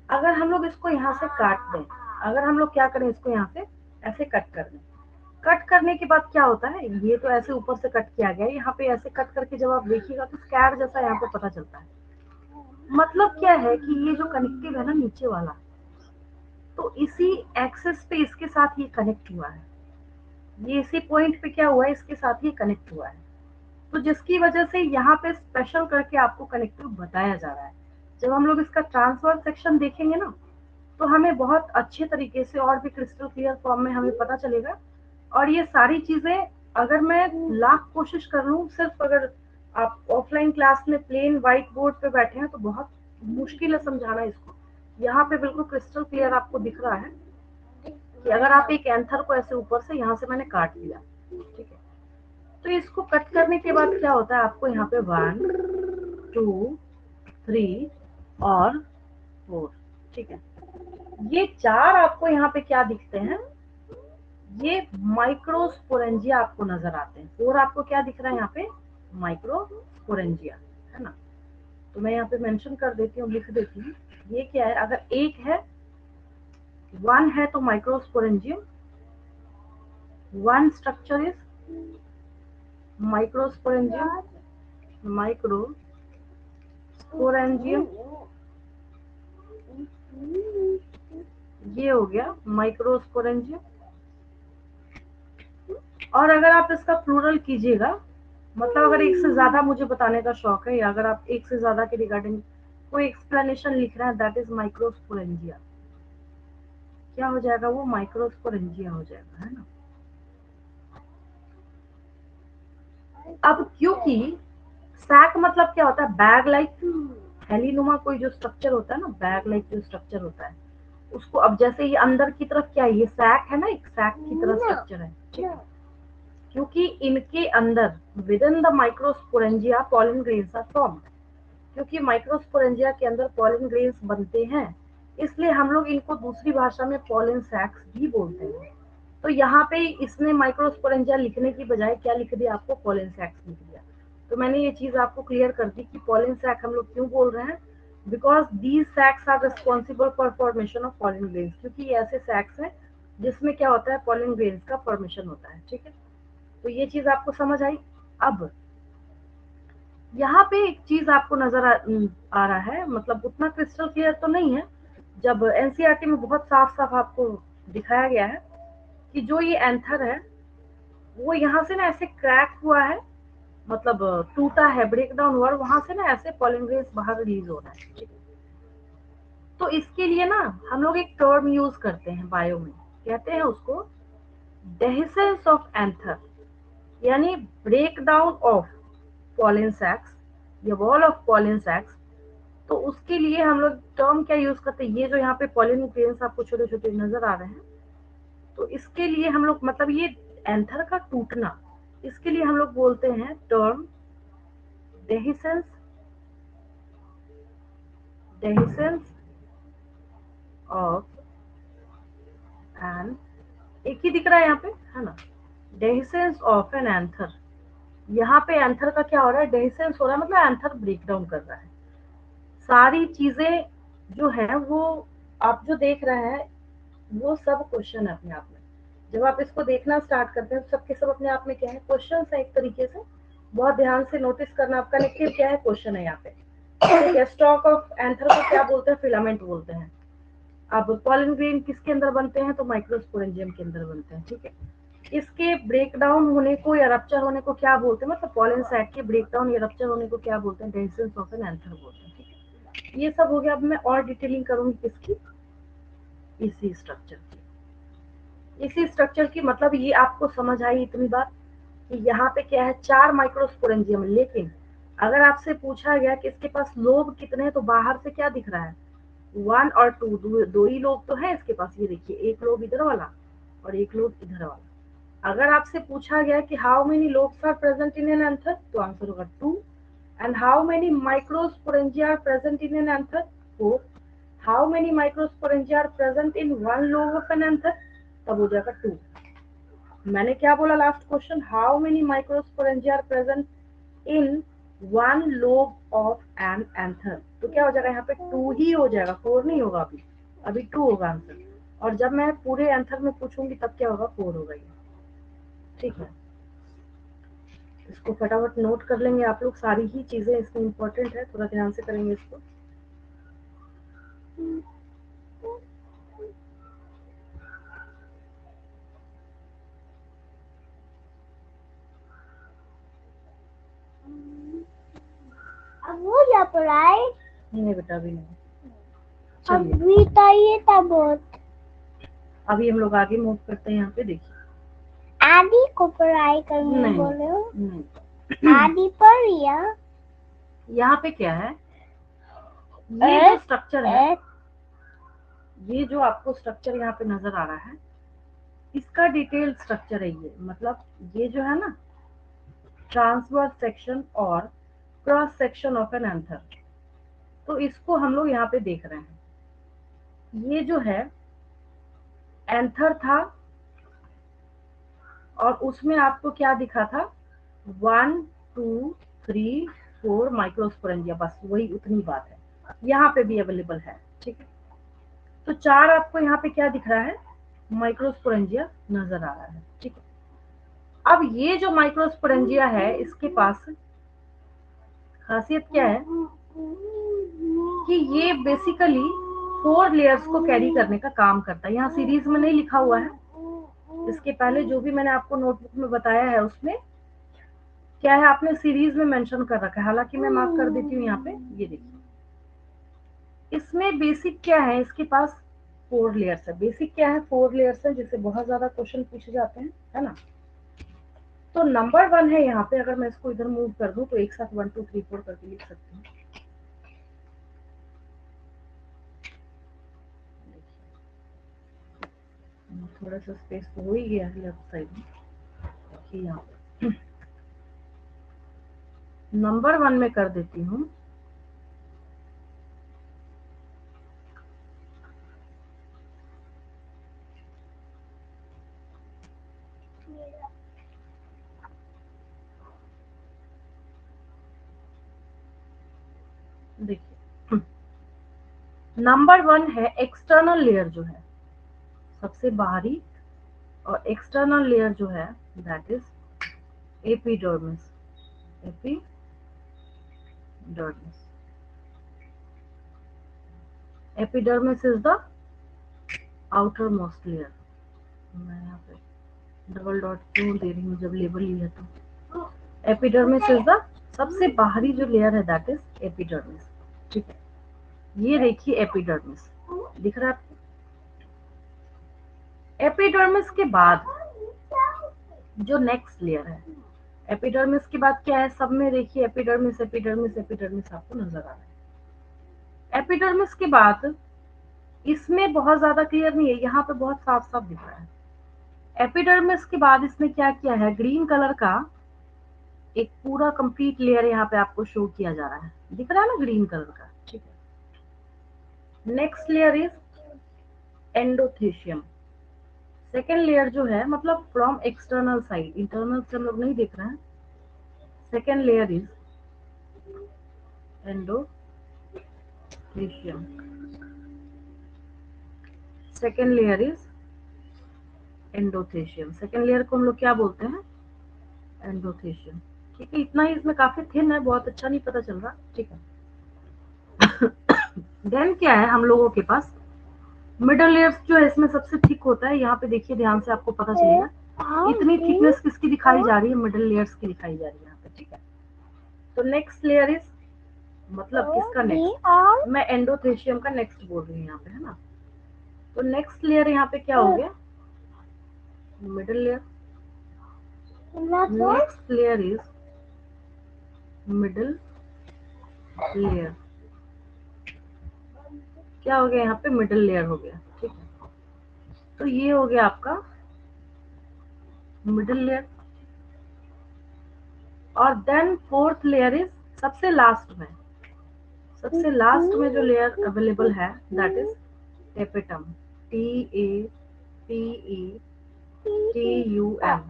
अगर हम लोग इसको यहाँ से काट दें, अगर हम लोग क्या करें, इसको यहाँ से ऐसे कट कर दें, कट करने के बाद क्या होता है, ये तो ऐसे ऊपर से कट किया गया है, यहाँ पे ऐसे कट करके जब आप देखिएगा तो स्क्वायर जैसा यहाँ पे पता चलता है। मतलब क्या है कि ये जो कनेक्टिव है ना नीचे वाला, तो इसी एक्सेस पे इसके साथ ये कनेक्ट हुआ है, ये इसी पॉइंट पे क्या हुआ है, इसके साथ ये कनेक्ट हुआ है। तो जिसकी वजह से यहाँ पे स्पेशल करके आपको कनेक्टिव बताया जा रहा है। जब हम लोग इसका ट्रांसफर सेक्शन देखेंगे ना, तो हमें बहुत अच्छे तरीके से और भी क्रिस्टल क्लियर फॉर्म में हमें पता चलेगा। और ये सारी चीजें अगर मैं लाख कोशिश कर लूँ, सिर्फ अगर आप ऑफलाइन क्लास में प्लेन व्हाइट बोर्ड पे बैठे हैं तो बहुत मुश्किल है समझाना इसको। यहाँ पे बिल्कुल क्रिस्टल क्लियर आपको दिख रहा है कि अगर आप एक एंथर को ऐसे ऊपर से यहाँ से मैंने काट लिया, ठीक है, तो इसको कट करने के बाद क्या होता है, आपको यहाँ पे 1 2 3 और 4, ठीक है, ये 4 आपको यहाँ पे क्या दिखते हैं, ये माइक्रोस्पोरेंजिया आपको नजर आते हैं। 4 आपको क्या दिख रहा है यहाँ पे, माइक्रोस्पोरेंजिया, है ना। तो मैं यहाँ पे मेंशन कर देती हूँ, लिख देती हूँ, ये क्या है, अगर एक है 1 है तो microsporangium, 1 structure is microsporangium, microsporangium, ये हो गया माइक्रोस्पोरेंजियम। और अगर आप इसका प्लूरल कीजिएगा, मतलब अगर एक से ज्यादा मुझे बताने का शौक है, या अगर आप एक से ज्यादा के रिगार्डिंग कोई एक्सप्लेनेशन लिख रहे हैं, दैट इज माइक्रोस्पोरेंजिया, क्या हो जाएगा, वो माइक्रोस्पोरेंजिया हो जाएगा, है ना। अब क्योंकि सैक मतलब क्या होता है, बैग लाइक हेलीनुमा कोई जो स्ट्रक्चर होता है ना, बैग लाइक जो स्ट्रक्चर होता है उसको, अब जैसे ये अंदर की तरफ क्या है, ये सैक है ना, एक सैक की तरह स्ट्रक्चर है, ठीक है, क्योंकि इनके अंदर within the microsporangia pollen grains are formed, क्योंकि माइक्रोस्पोरेंजिया के अंदर पॉलन ग्रेन्स बनते हैं, इसलिए हम लोग इनको दूसरी भाषा में पॉलन सैक्स भी बोलते हैं। तो यहाँ पे इसने माइक्रोस्पोरेंजिया लिखने की बजाय क्या लिख दिया, आपको पॉलन सैक्स लिख दिया। तो मैंने ये चीज आपको क्लियर कर दी कि पॉलन सैक हम लोग क्यों बोल रहे हैं, because these sacs are responsible for formation of pollen grains, क्योंकि ये ऐसे सैक्स हैं जिसमें क्या होता है, पॉलन ग्रेन्स का फॉर्मेशन होता है, ठीक है। तो ये चीज आपको समझ आई। अब यहाँ पे एक चीज आपको नजर आ रहा है, मतलब उतना क्रिस्टल क्लियर तो नहीं है, जब एनसीईआरटी में बहुत साफ साफ आपको दिखाया गया है कि जो ये एंथर है वो यहाँ से ना ऐसे क्रैक हुआ है, मतलब टूटा है, ब्रेक डाउन हुआ, वहां से ना ऐसे पॉलन ग्रेन्स बाहर रिलीज हो रहा है। तो इसके लिए ना हम लोग एक टर्म यूज करते हैं बायो में, कहते हैं उसको डेहिसेंस ऑफ एंथर, यानी ब्रेक डाउन ऑफ पॉलन सैक्स या वॉल ऑफ पॉलन सैक्स। तो उसके लिए हम लोग टर्म क्या यूज करते हैं, ये जो यहाँ पे पॉलन ग्रेन्स आपको छोटे छोटे नजर आ रहे हैं, तो इसके लिए हम लोग, मतलब ये एंथर का टूटना, इसके लिए हम लोग बोलते हैं term dehiscence, dehiscence of an, एक ही दिख रहा है यहाँ पे, है ना, डेहिसेंस ऑफ एन एंथर। यहाँ पे एंथर का क्या हो रहा है, डेहिसेंस हो रहा है, मतलब एंथर ब्रेक डाउन कर रहा है। सारी चीजें जो है वो आप जो देख रहे हैं वो सब क्वेश्चन है अपने आप में। जब आप इसको देखना स्टार्ट करते हैं तो सबके सब अपने आप में क्या है, क्वेश्चन है एक तरीके से। बहुत ध्यान से नोटिस करना, आपका कनेक्टिव क्या है, क्वेश्चन है यहाँ पे, ठीक है। स्टॉक ऑफ एंथर को क्या बोलते हैं, फिलामेंट बोलते हैं। अब पॉलन ग्रेन किसके अंदर बनते हैं, तो माइक्रोस्पोरेंजियम के अंदर बनते हैं, ठीक है। इसके ब्रेक डाउन होने को या रप्चर होने को क्या बोलते हैं, मतलब पॉलन सैक के ब्रेक डाउन या रप्चर होने को क्या बोलते हैं, डेंसेंस ऑफ एन एंथर बोलते हैं, ठीक है। ये सब हो गया। अब मैं और डिटेलिंग करूंगी किसकी, इसी स्ट्रक्चर की, इसी स्ट्रक्चर की, मतलब ये आपको समझ आई इतनी बात कि यहाँ पे क्या है, 4 माइक्रोस्पोरेंजियम। लेकिन अगर आपसे पूछा गया कि इसके पास लोब कितने हैं, तो बाहर से क्या दिख रहा है, 1 और 2, दो ही लोब तो है इसके पास। ये देखिए, एक लोब इधर वाला और एक लोब इधर वाला। अगर आपसे पूछा गया कि how many lobes are present in an anther, तो आंसर होगा 2। And how many microsporangia are present in an anther, 4। How many microsporangia are present in one lobe of an anther, तब हो जाएगा 2। मैंने क्या बोला last question, how many microsporangia are present in one lobe of an anther. तो क्या हो जाएगा यहाँ पे 2 ही हो जाएगा, 4 नहीं होगा, अभी 2 होगा आंसर। और जब मैं पूरे एंथर में पूछूंगी तब क्या होगा, 4 होगा ये। ठीक है, इसको फटाफट नोट कर लेंगे आप लोग, सारी ही चीजें इसमें इंपॉर्टेंट है, थोड़ा ध्यान से करेंगे इसको। अब हो जा पढ़ाई? नहीं बेटा अभी नहीं, अभी चाहिए था बहुत। अभी हम लोग आगे मूव करते हैं। यहाँ पे देखिए, आदि को पढ़ाई करने बोले हो? नहीं, आदि पर या यहाँ पे क्या है, ये जो स्ट्रक्चर है, ये जो आपको स्ट्रक्चर यहाँ पे नजर आ रहा है, इसका डिटेल स्ट्रक्चर है ये। मतलब ये जो है ना, ट्रांसवर्स सेक्शन और cross section of an anther, तो इसको हम लोग यहाँ पे देख रहे हैं। ये जो है एंथर था, और उसमें आपको क्या दिखा था, 1 2 3 4 माइक्रोस्पोरेंजिया, बस वही उतनी बात है, यहाँ पे भी अवेलेबल है। ठीक है, तो 4 आपको यहाँ पे क्या दिख रहा है, माइक्रोस्पोरेंजिया नजर आ रहा है। ठीक है, अब ये जो माइक्रोस्पोरेंजिया है, इसके पास खासियत क्या है कि ये बेसिकली 4 लेयर्स को कैरी करने का काम करता है। यहाँ सीरीज में नहीं लिखा हुआ है, इसके पहले जो भी मैंने आपको नोटबुक में बताया है उसमें क्या है, आपने सीरीज में मेंशन कर रखा है, हालांकि मैं मार्क कर देती हूँ यहाँ पे। ये देखिए, इसमें बेसिक क्या है, इसके पास 4 लेयर्स है। बेसिक क्या है, 4 लेयर्स है, जिससे बहुत ज्यादा क्वेश्चन पूछे जाते हैं, है ना। तो नंबर 1 है यहाँ पे, अगर मैं इसको इधर मूव कर दूं तो एक साथ 1 2 3 4 करके लिख सकती हूँ। थोड़ा सा स्पेस तो हो ही गया है लेफ्ट साइड में, देखिए यहाँ पे नंबर 1 में कर देती हूँ। देखिए, नंबर 1 है एक्सटर्नल लेयर, जो है सबसे बाहरी, और एक्सटर्नल लेयर जो है that is epidermis. Epidermis epidermis is the outer most layer. मैं यहाँ पे डबल डॉट क्यों दे रही हूँ जब लेबल ही है तो। एपिडर्मिस इज द सबसे बाहरी जो लेयर है, दैट इज एपिडर्मिस। ठीक है, ये देखिए एपिडर्मिस दिख रहा है आपको। एपिडर्मिस के बाद जो नेक्स्ट लेयर है, एपिडर्मिस के बाद क्या है, सब में देखिए एपिडर्मिस एपिडर्मिस एपिडर्मिस आपको नजर आ रहा है। एपिडर्मिस के बाद इसमें बहुत ज्यादा क्लियर नहीं है, यहाँ पे बहुत साफ साफ दिख रहा है। एपिडर्मिस के बाद इसने क्या किया है, ग्रीन कलर का एक पूरा कंप्लीट लेयर यहाँ पे आपको शो किया जा रहा है, दिख रहा है ना ग्रीन कलर का। ठीक है, next layer is endothecium. Second layer जो है, मतलब फ्रॉम एक्सटर्नल साइड, इंटरनल से हम लोग नहीं देख रहे हैं। Second layer is endothecium. Second layer is endothecium. Second layer को हम लोग क्या बोलते हैं, एंडोथेशियम। ठीक है, इतना ही, इसमें काफी थिन है, बहुत अच्छा नहीं पता चल रहा। ठीक है, देन क्या है हम लोगों के पास, मिडल लेयर्स जो है इसमें सबसे थिक होता है। यहाँ पे देखिए ध्यान से, आपको पता चलेगा इतनी थिकनेस किसकी दिखाई जा रही है, मिडल लेयर्स की दिखाई जा रही है यहाँ पे। ठीक है, तो नेक्स्ट लेयर इज, मतलब किसका नेक्स्ट, मैं एंडोथेशियम का नेक्स्ट बोल रही हूँ यहाँ पे, है ना। तो नेक्स्ट लेयर यहाँ पे क्या हो गया, middle layer. Next layer is middle layer. क्या हो गया यहाँ पे, मिडल लेयर हो गया। ठीक है, तो ये हो गया आपका मिडल लेयर। और देन फोर्थ लेयर इज सबसे लास्ट में, सबसे लास्ट में जो लेयर अवेलेबल है that is tapetum. TAPE TUM,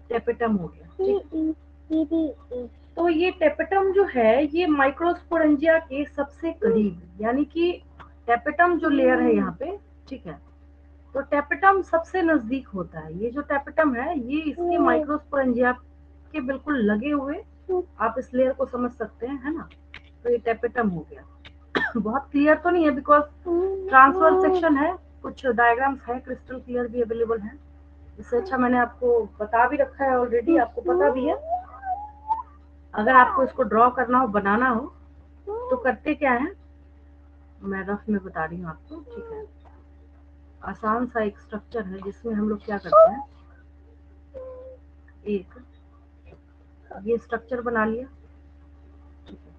tapetum हो गया, ठीक। तो ये टेपेटम जो है ये माइक्रोस्पोरेंजिया के सबसे करीब, यानी कि टेपेटम जो लेयर है यहाँ पे, ठीक है, तो टेपेटम सबसे नजदीक होता है। ये जो टेपेटम है ये इसके माइक्रोस्पोरेंजिया के बिल्कुल लगे हुए आप इस लेयर को समझ सकते हैं, है ना। तो ये टेपेटम हो गया। बहुत क्लियर तो नहीं है बिकॉज ट्रांसफर सेक्शन है, कुछ डायग्राम्स है क्रिस्टल क्लियर भी अवेलेबल है। इससे अच्छा मैंने आपको बता भी रखा है ऑलरेडी, आपको पता भी है। अगर आपको इसको ड्रॉ करना हो, बनाना हो, तो करते क्या है, मैं रफ में बता रही हूँ आपको, ठीक है। आसान सा एक स्ट्रक्चर है जिसमें हम लोग क्या करते हैं, एक ये स्ट्रक्चर बना लिया, ठीक है।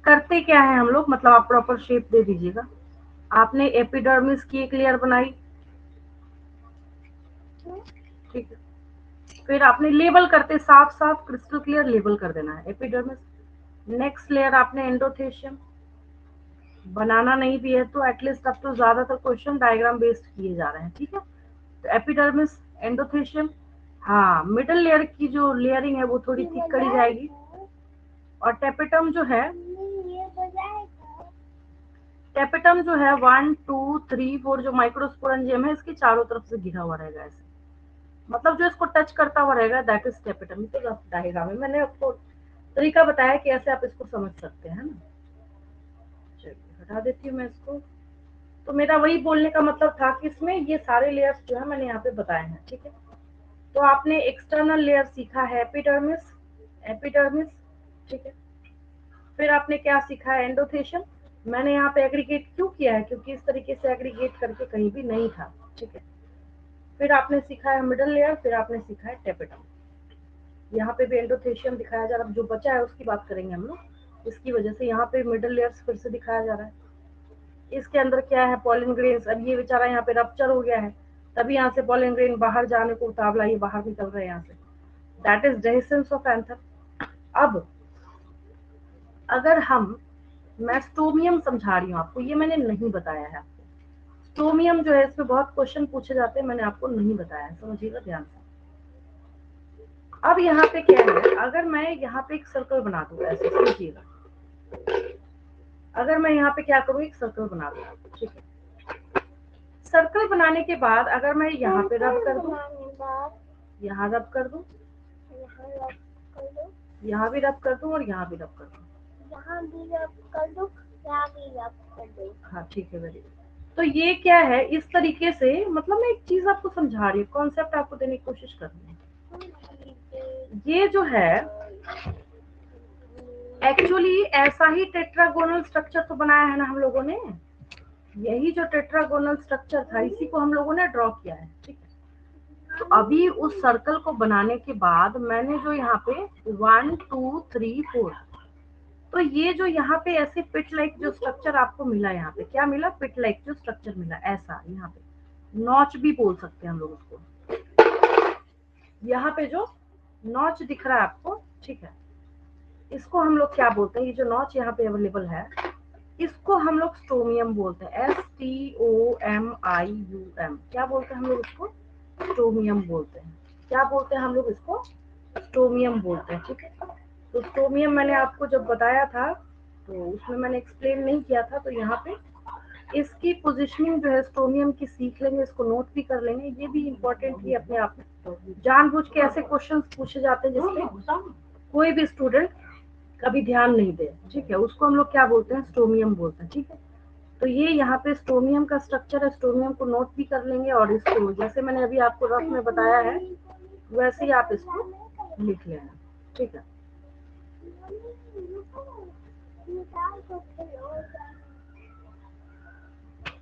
करते क्या है हम लोग, मतलब आप प्रॉपर शेप दे दीजिएगा। आपने एपिडर्मिस की एक लेयर बनाई, ठीक है। फिर आपने लेबल करते साफ साफ क्रिस्टल क्लियर लेबल कर देना है एपिडर्मिस। नेक्स्ट लेयर आपने एंडोथेशियम, बनाना नहीं भी है तो एटलीस्ट अब तो ज्यादातर क्वेश्चन डायग्राम बेस्ड किए जा रहे हैं, ठीक है। तो एपिडर्मिस, एंडोथेशियम, हाँ मिडिल लेयर की जो लेयरिंग है वो थोड़ी थिक करी जाएगी। और टेपेटम जो है, टेपेटम जो है 1 2 3 4 जो माइक्रोस्पोरेंजियम है इसके चारों तरफ से घिरा हुआ रहेगा ऐसे, मतलब जो इसको टच करता हुआ रहेगा दैट इज टेपेटम। तो रफ डायग्राम में मैंने आपको तरीका बताया कि ऐसे आप इसको समझ सकते हैं ना। चलिए हटा देती हूँ मैं इसको। तो मेरा वही बोलने का मतलब था कि इसमें ये सारे लेयर्स जो है मैंने यहाँ पे बताए हैं, ठीक है। तो आपने एक्सटर्नल लेयर सीखा है एपिडर्मिस, एपिडर्मिस, ठीक है। फिर आपने क्या सीखा है, एंडोथेशियम। मैंने यहाँ पे एग्रीगेट क्यों किया है, क्योंकि इस तरीके से एग्रीगेट करके कहीं भी नहीं था, ठीक है। फिर आपने सीखा है मिडल लेयर, फिर आपने सीखा है टेपेटम। यहाँ पे भी एंडोथेशियम दिखाया जा रहा है, जो बचा है उसकी बात करेंगे हम लोग। इसकी वजह से यहाँ पे मिडल लेयर्स फिर से दिखाया जा रहा है। इसके अंदर क्या है, पॉलन ग्रेन्स। अब ये बेचारा यहाँ पे रप्चर हो गया है, तभी यहाँ से पॉलन ग्रेन बाहर जाने को उतावला, ये बाहर निकल रहे हैं यहाँ से, that is dehiscence of anther. अब अगर हम, मैं स्टोमियम समझा रही हूँ आपको, ये मैंने नहीं बताया है आपको। स्टोमियम जो है इसमें बहुत क्वेश्चन पूछे जाते हैं, मैंने आपको नहीं बताया है, समझिएगा ध्यान से। अब यहाँ पे क्या है, अगर मैं यहाँ पे एक सर्कल बना दूँ ऐसे, समझिएगा। अगर मैं यहाँ पे क्या करूँ, एक सर्कल बना दूँ, ठीक है। सर्कल बनाने के बाद अगर मैं यहाँ पे रब कर दूँ, यहाँ रब कर दूँ, यहाँ भी रब कर दूँ और यहाँ भी रब कर दूँ, यहाँ भी रब कर दो, यहाँ भी रब कर दो। हाँ ठीक है, वेरी गुड। तो ये क्या है, इस तरीके से, मतलब मैं एक चीज आपको समझा रही हूँ, कॉन्सेप्ट आपको देने की कोशिश कर रही हूँ। ये जो है एक्चुअली ऐसा ही टेट्रागोनल स्ट्रक्चर तो बनाया है ना हम लोगों ने, यही जो टेट्रागोनल स्ट्रक्चर था इसी को हम लोगों ने ड्रॉ किया है, ठीक है। तो अभी उस सर्कल को बनाने के बाद मैंने जो यहाँ पे 1 2 3 4, तो ये जो यहाँ पे ऐसे पिट लाइक जो स्ट्रक्चर आपको मिला, यहाँ पे क्या मिला, पिट लाइक जो स्ट्रक्चर मिला, ऐसा यहाँ पे नॉच भी बोल सकते हैं हम लोग उसको। यहाँ पे जो नॉच दिख रहा है आपको, ठीक है, इसको हम लोग क्या बोलते हैं, ये जो नॉच यहाँ पे अवेलेबल है इसको हम लोग स्टोमियम बोलते हैं, STOMIUM, क्या बोलते हैं हम लोग इसको, स्टोमियम बोलते हैं। क्या बोलते हैं हम लोग इसको, स्टोमियम बोलते हैं, ठीक है। तो स्टोमियम मैंने आपको जब बताया था तो उसमें मैंने एक्सप्लेन नहीं किया था, तो यहाँ पे इसकी पोजीशनिंग जो है स्टोमियम की सीख लेंगे, इसको नोट भी कर लेंगे, ये भी इम्पोर्टेंट ही अपने आप में। जानबूझ के ऐसे क्वेश्चंस पूछे जाते हैं जिसपे कोई भी स्टूडेंट कभी ध्यान नहीं दे, ठीक है, उसको हम लोग क्या बोलते हैं, स्टोमियम बोलते हैं, ठीक है। तो ये यहाँ पे स्टोमियम का स्ट्रक्चर है, स्टोमियम को नोट भी कर लेंगे और इसको जैसे मैंने अभी आपको रफ में बताया है वैसे ही आप इसको लिख लेना, ठीक है।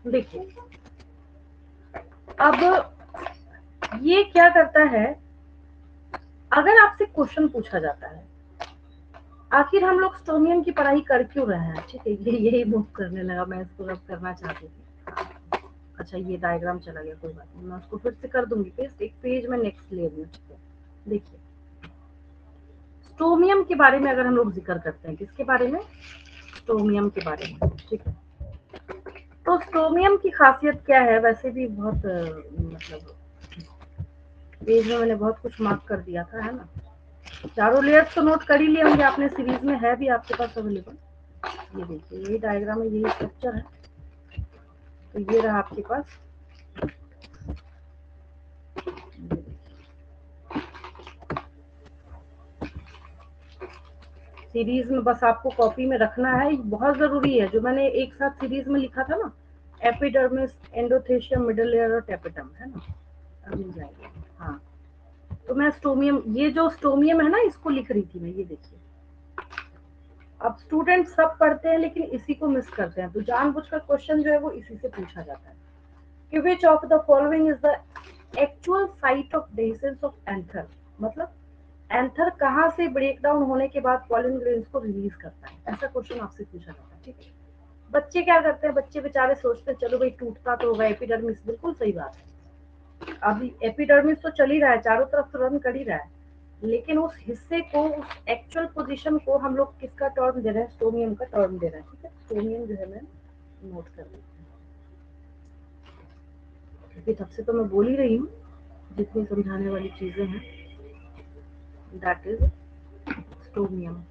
देखिए अब ये क्या करता है, अगर आपसे क्वेश्चन पूछा जाता है आखिर हम लोग स्टोमियम की पढ़ाई कर क्यों रहे हैं, ठीक है, ये यही मूव करने लगा, मैं इसको रब करना चाहती थी। अच्छा ये डायग्राम चला गया, कोई बात नहीं, मैं उसको फिर से कर दूंगी पेस्ट, एक पेज में नेक्स्ट ले रही हूँ, ठीक है। देखिए स्टोमियम के बारे में अगर हम लोग जिक्र करते हैं, किसके बारे में, स्टोमियम के बारे में, ठीक है। तो स्टोमियम की खासियत क्या है, वैसे भी बहुत मतलब पेज में मैंने बहुत कुछ मार्क कर दिया था, है ना। चारों लेयर्स तो नोट कर ही लिए होंगे आपने, सीरीज में है भी आपके पास अवेलेबल। ये देखिए, यही डायग्राम है, यही स्ट्रक्चर है। तो ये रहा आपके पास। सीरीज में बस आपको कॉपी में रखना है, बहुत जरूरी है। जो मैंने एक साथ सीरीज में लिखा था ना, एपिडर्मिस, एंडोथेशियम, मिडल लेयर और टेपिटम, है ना, अब मिल जाएगा। हाँ, तो मैं स्टोमियम, ये जो स्टोमियम है ना, इसको लिख रही थी मैं। ये देखिए, अब स्टूडेंट सब पढ़ते हैं लेकिन इसी को मिस करते हैं, तो जानबूझकर क्वेश्चन जो है वो इसी से पूछा जाता है कि which of the following is the actual site of dehiscence of anther. मतलब एंथर कहाँ से ब्रेक डाउन होने के बाद पॉलन ग्रेन्स को रिलीज करता है, ऐसा क्वेश्चन आपसे पूछा जाता है। ठीक है, बच्चे क्या करते हैं, बच्चे बेचारे सोचते हैं चलो भाई टूटता तो होगा एपिडर्मिस, बिल्कुल सही बात है। अभी एपिडर्मिस तो चल ही रहा है, चारों तरफ तो रन कर ही रहा है, लेकिन उस हिस्से को, उस एक्चुअल पोजीशन को हम लोग किसका टर्म दे रहे हैं, स्टोमियम का टर्म दे रहे हैं। ठीक है, स्टोमियम जो है मैं नोट कर लेती हूँ, क्योंकि तब से तो मैं बोल ही रही हूँ जितनी समझाने वाली चीजें हैं, दैट इज स्टोमियम।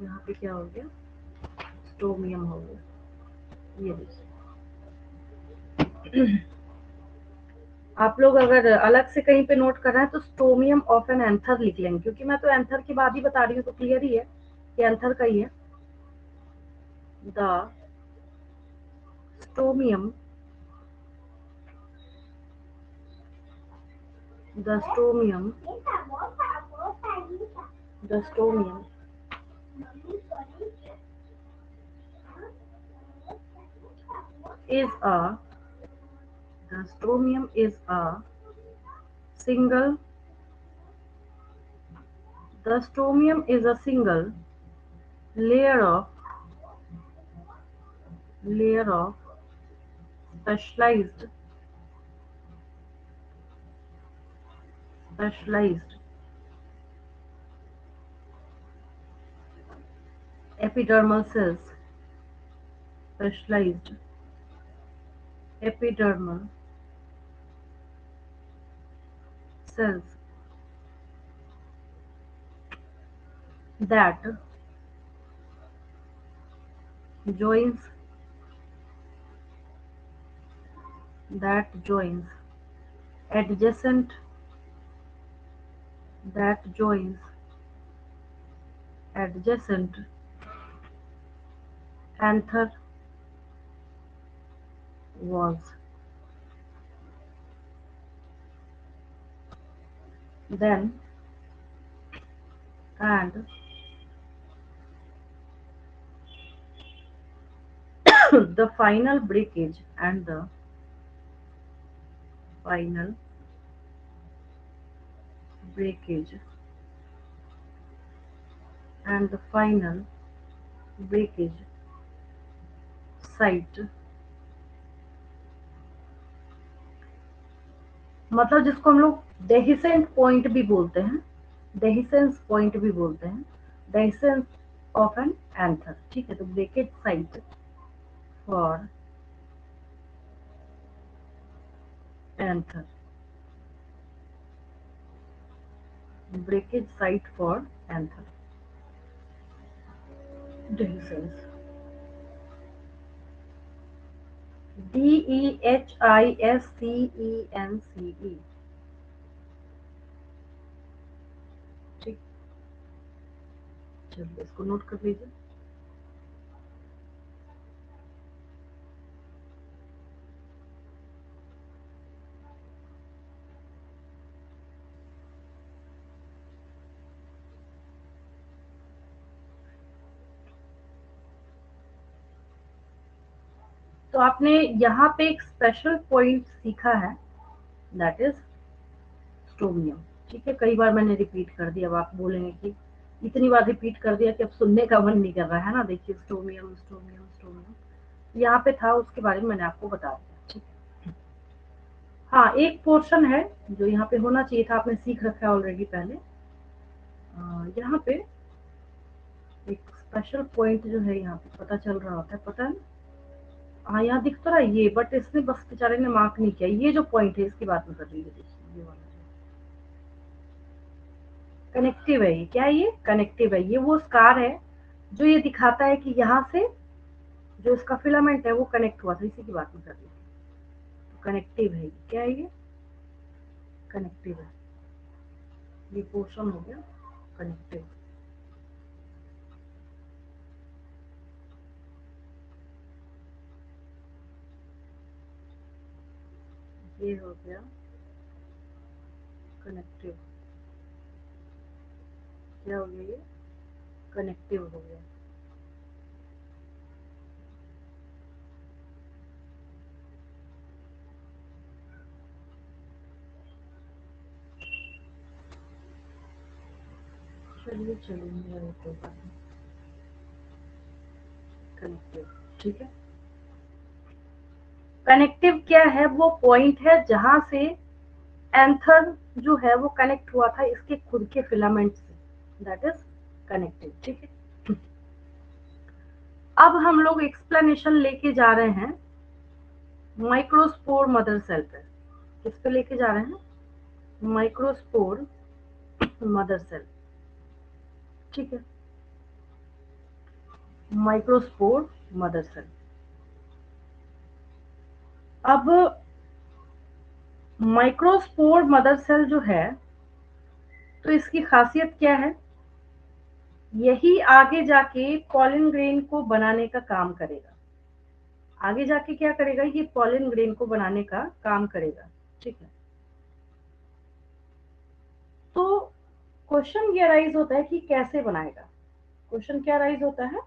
यहाँ पे क्या हो गया, स्टोमियम हो गया। ये देखिए, आप लोग अगर अलग से कहीं पे नोट कर रहे हैं तो स्टोमियम ऑफ एन एंथर लिख लेंगे, क्योंकि मैं तो एंथर की बात ही बता रही हूँ, तो क्लियर ही है कि एंथर का ही है। The stomium, the stomium, the stomium is a, the stomium is a single, the stomium is a single layer of specialized epidermal cells, specialized epidermal cells that joins adjacent that joins adjacent anther walls, then and the final breakage and the final breakage and the final breakage site, मतलब जिसको हम लोग डेहिसेंट point भी बोलते हैं, dehiscence point भी बोलते हैं, डेहिसेंस ऑफ एन एंथर। ठीक है, तो breakage site for anther, breakage site for anther, dehiscence, DEHISCENCE। ठीक, चलिए इसको नोट कर लीजिए। तो आपने यहाँ पे एक स्पेशल पॉइंट सीखा है, दैट इज स्टोमियम। ठीक है, कई बार मैंने रिपीट कर दिया, अब आप बोलेंगे कि इतनी बार रिपीट कर दिया कि अब सुनने का मन नहीं कर रहा है ना। देखिए, स्टोमियम स्टोमियम स्टोमियम यहाँ पे था, उसके बारे में मैंने आपको बता दिया। ठीक है, हाँ, एक पोर्शन है जो यहाँ पे होना चाहिए था, आपने सीख रखा है ऑलरेडी पहले। यहाँ पे एक स्पेशल पॉइंट जो है यहाँ पे पता चल रहा होता है, पता है ना, हाँ यहाँ दिख तो रहा है ये, बट इसने बस बेचारे ने मार्क नहीं किया। ये जो पॉइंट है इसकी बात मैं कर रही हूँ, देखिए ये वाला कनेक्टिव है। ये क्या है? ये कनेक्टिव है। ये वो स्कार है जो ये दिखाता है कि यहाँ से जो इसका फिलामेंट है वो कनेक्ट हुआ था, इसी की बात मैं कर रही थी। तो कनेक्टिव है। क्या है ये? कनेक्टिव है। ये पोर्शन हो गया कनेक्टिव। ये हो गया कनेक्टिव। क्या हो गया? ये कनेक्टिव हो गया। चलिए चलिए तो कनेक्टिव, ठीक है। कनेक्टिव क्या है? वो पॉइंट है जहां से एंथर जो है वो कनेक्ट हुआ था इसके खुद के फिलामेंट से, दैट इज कनेक्टिव, ठीक है। अब हम लोग एक्सप्लेनेशन लेके जा रहे हैं माइक्रोस्पोर मदर सेल पे। किस पे लेके जा रहे हैं? माइक्रोस्पोर मदर सेल, ठीक है। Microspore mother cell. अब माइक्रोस्पोर मदर सेल जो है तो इसकी खासियत क्या है? यही आगे जाके पॉलन ग्रेन को बनाने का काम करेगा। आगे जाके क्या करेगा? ये पॉलन ग्रेन को बनाने का काम करेगा, ठीक है। तो क्वेश्चन ये राइज होता है कि कैसे बनाएगा। क्वेश्चन क्या राइज होता है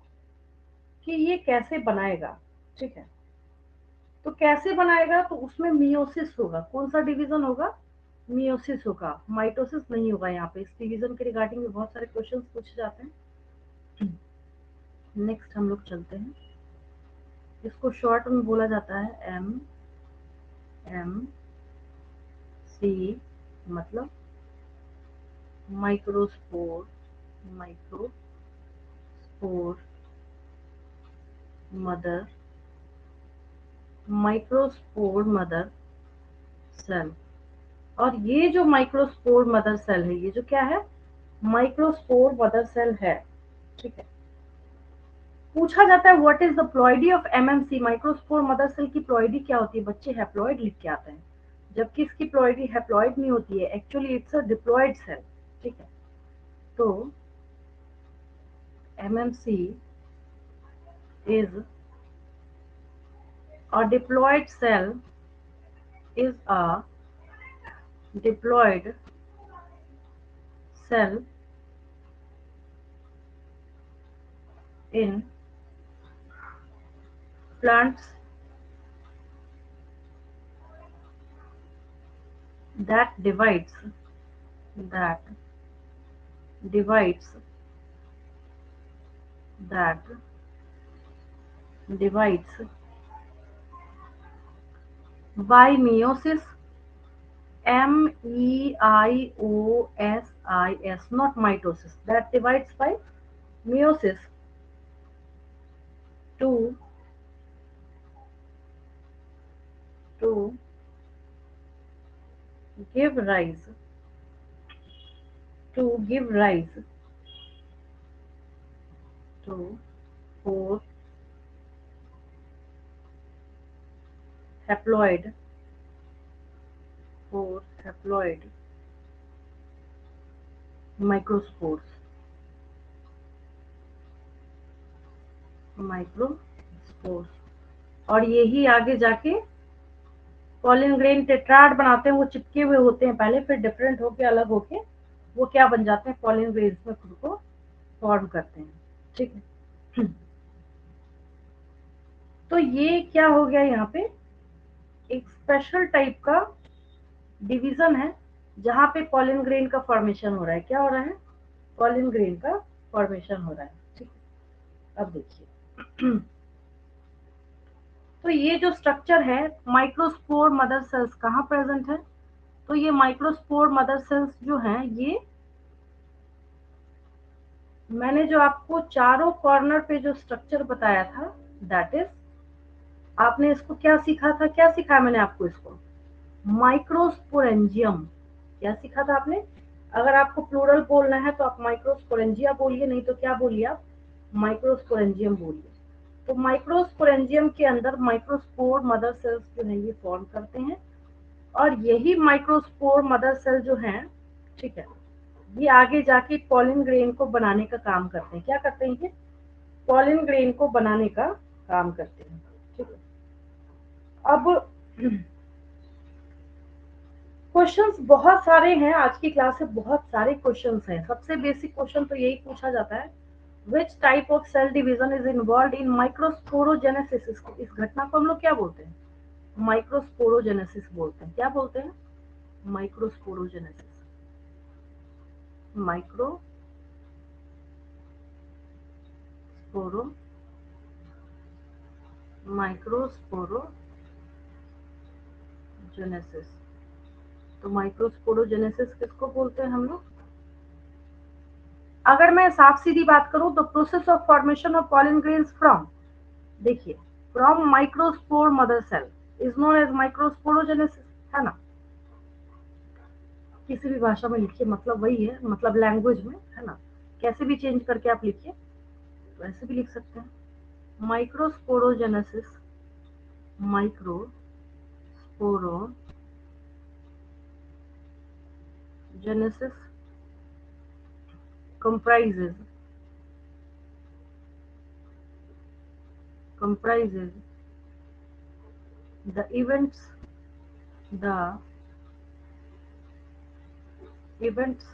कि ये कैसे बनाएगा, ठीक है। तो कैसे बनाएगा? तो उसमें मियोसिस होगा। कौन सा डिवीजन होगा? मियोसिस होगा, माइटोसिस नहीं होगा। यहाँ पे इस डिवीजन के रिगार्डिंग में बहुत सारे क्वेश्चंस पूछे जाते हैं। नेक्स्ट हम लोग चलते हैं। इसको शॉर्ट में बोला जाता है एम एम सी, मतलब microspore. Microspore mother, microspore mother cell. और ये जो माइक्रोस्पोर मदर सेल है, ये जो क्या है? माइक्रोस्पोर मदर सेल है, ठीक है। पूछा जाता है what is the ploidy of MMC. Microspore mother cell की प्लॉइडी क्या होती है? बच्चे हैप्लॉइड लिख के आते हैं, जबकि इसकी प्लॉइडी हैप्लॉइड नहीं होती है, actually it's a diploid cell, ठीक है। तो MMC is a diploid cell, is a diploid cell in plants that that divides that divides by meiosis. meiosis, not mitosis. That divides by meiosis to give rise to four haploid microspores और यही आगे जाके pollen grain tetrad बनाते हैं। वो चिपके हुए होते हैं पहले, फिर डिफरेंट होके अलग होके वो क्या बन जाते हैं? पॉलिन ग्रेन्स में खुद को फॉर्म करते हैं, ठीक है। तो ये क्या हो गया? यहाँ पे एक स्पेशल टाइप का डिवीजन है जहां पे पॉलिन ग्रेन का फॉर्मेशन हो रहा है। क्या हो रहा है? पॉलिन ग्रेन का फॉर्मेशन हो रहा है, ठीक है। अब देखिए तो ये जो स्ट्रक्चर है माइक्रोस्पोर मदर सेल्स कहाँ प्रेजेंट है? तो ये माइक्रोस्पोर मदर सेल्स जो हैं, ये मैंने जो आपको चारों कॉर्नर पे जो स्ट्रक्चर बताया था, दैट इज आपने इसको क्या सीखा था, क्या सिखाया मैंने आपको इसको, माइक्रोस्पोरेंजियम। क्या सीखा था आपने? अगर आपको प्लूरल बोलना है तो आप माइक्रोस्पोरेंजिया बोलिए, नहीं तो क्या बोलिए आप, माइक्रोस्पोरेंजियम बोलिए। तो माइक्रोस्पोरेंजियम के अंदर माइक्रोस्पोर मदर सेल्स जो है ये फॉर्म करते हैं, और यही माइक्रोस्पोर मदर सेल जो है, ठीक है, ये आगे जाके पॉलिन ग्रेन को बनाने का काम करते हैं। क्या करते हैं ये? पॉलिन ग्रेन को बनाने का काम करते हैं। ठीक है, अब क्वेश्चंस बहुत सारे हैं आज की क्लास में, बहुत सारे क्वेश्चंस हैं। सबसे बेसिक क्वेश्चन तो यही पूछा जाता है, which type of cell division is involve in microsporogenesis. इस घटना को हम लोग क्या बोलते हैं? माइक्रोस्पोरोजेनेसिस बोलते हैं। क्या बोलते हैं? माइक्रोस्पोरोजेनेसिस। माइक्रोस्पोरो माइक्रोस्पोरोजेनेसिस। तो माइक्रोस्पोरोजेनेसिस किसको बोलते हैं हम लोग? अगर मैं साफ सीधी बात करूं तो process of formation of pollen grains from, देखिए, from microspore mother cell is known as microsporogenesis, है ना? किसी भी भाषा में लिखिए, मतलब वही है, मतलब लैंग्वेज में, है ना? कैसे भी चेंज करके आप लिखिए, वैसे भी लिख सकते हैं। Microsporogenesis, microsporogenesis comprises the the events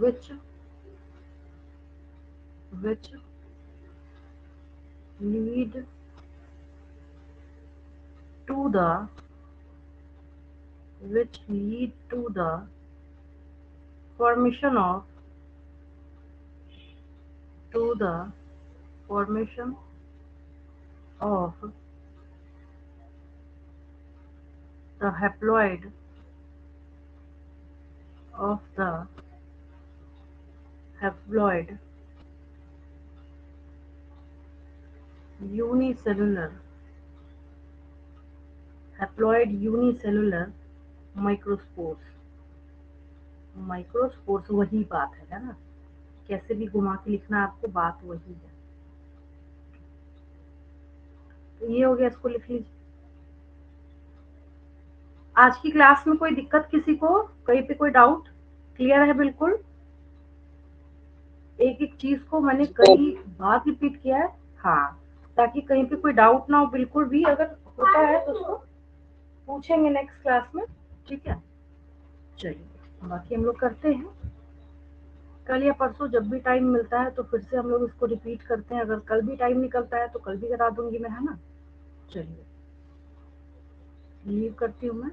which lead to the formation of to the formation of the haploid unicellular microspores. Microspores वही बात है ना? कैसे भी घुमा के लिखना आपको, बात वही है। तो ये हो गया, इसको लिख लीजिए। आज की क्लास में कोई दिक्कत किसी को, कहीं पे कोई डाउट? क्लियर है बिल्कुल? एक एक चीज को मैंने कई बार रिपीट किया है, हाँ, ताकि कहीं पे कोई डाउट ना हो। बिल्कुल भी अगर होता है तो उसको पूछेंगे नेक्स्ट क्लास में, ठीक है? चलिए, बाकी हम लोग करते हैं कल या परसों, जब भी टाइम मिलता है तो फिर से हम लोग इसको रिपीट करते हैं। अगर कल भी टाइम निकलता है तो कल भी करा दूंगी मैं, है ना? चलिए, लीव करती हूँ मैं।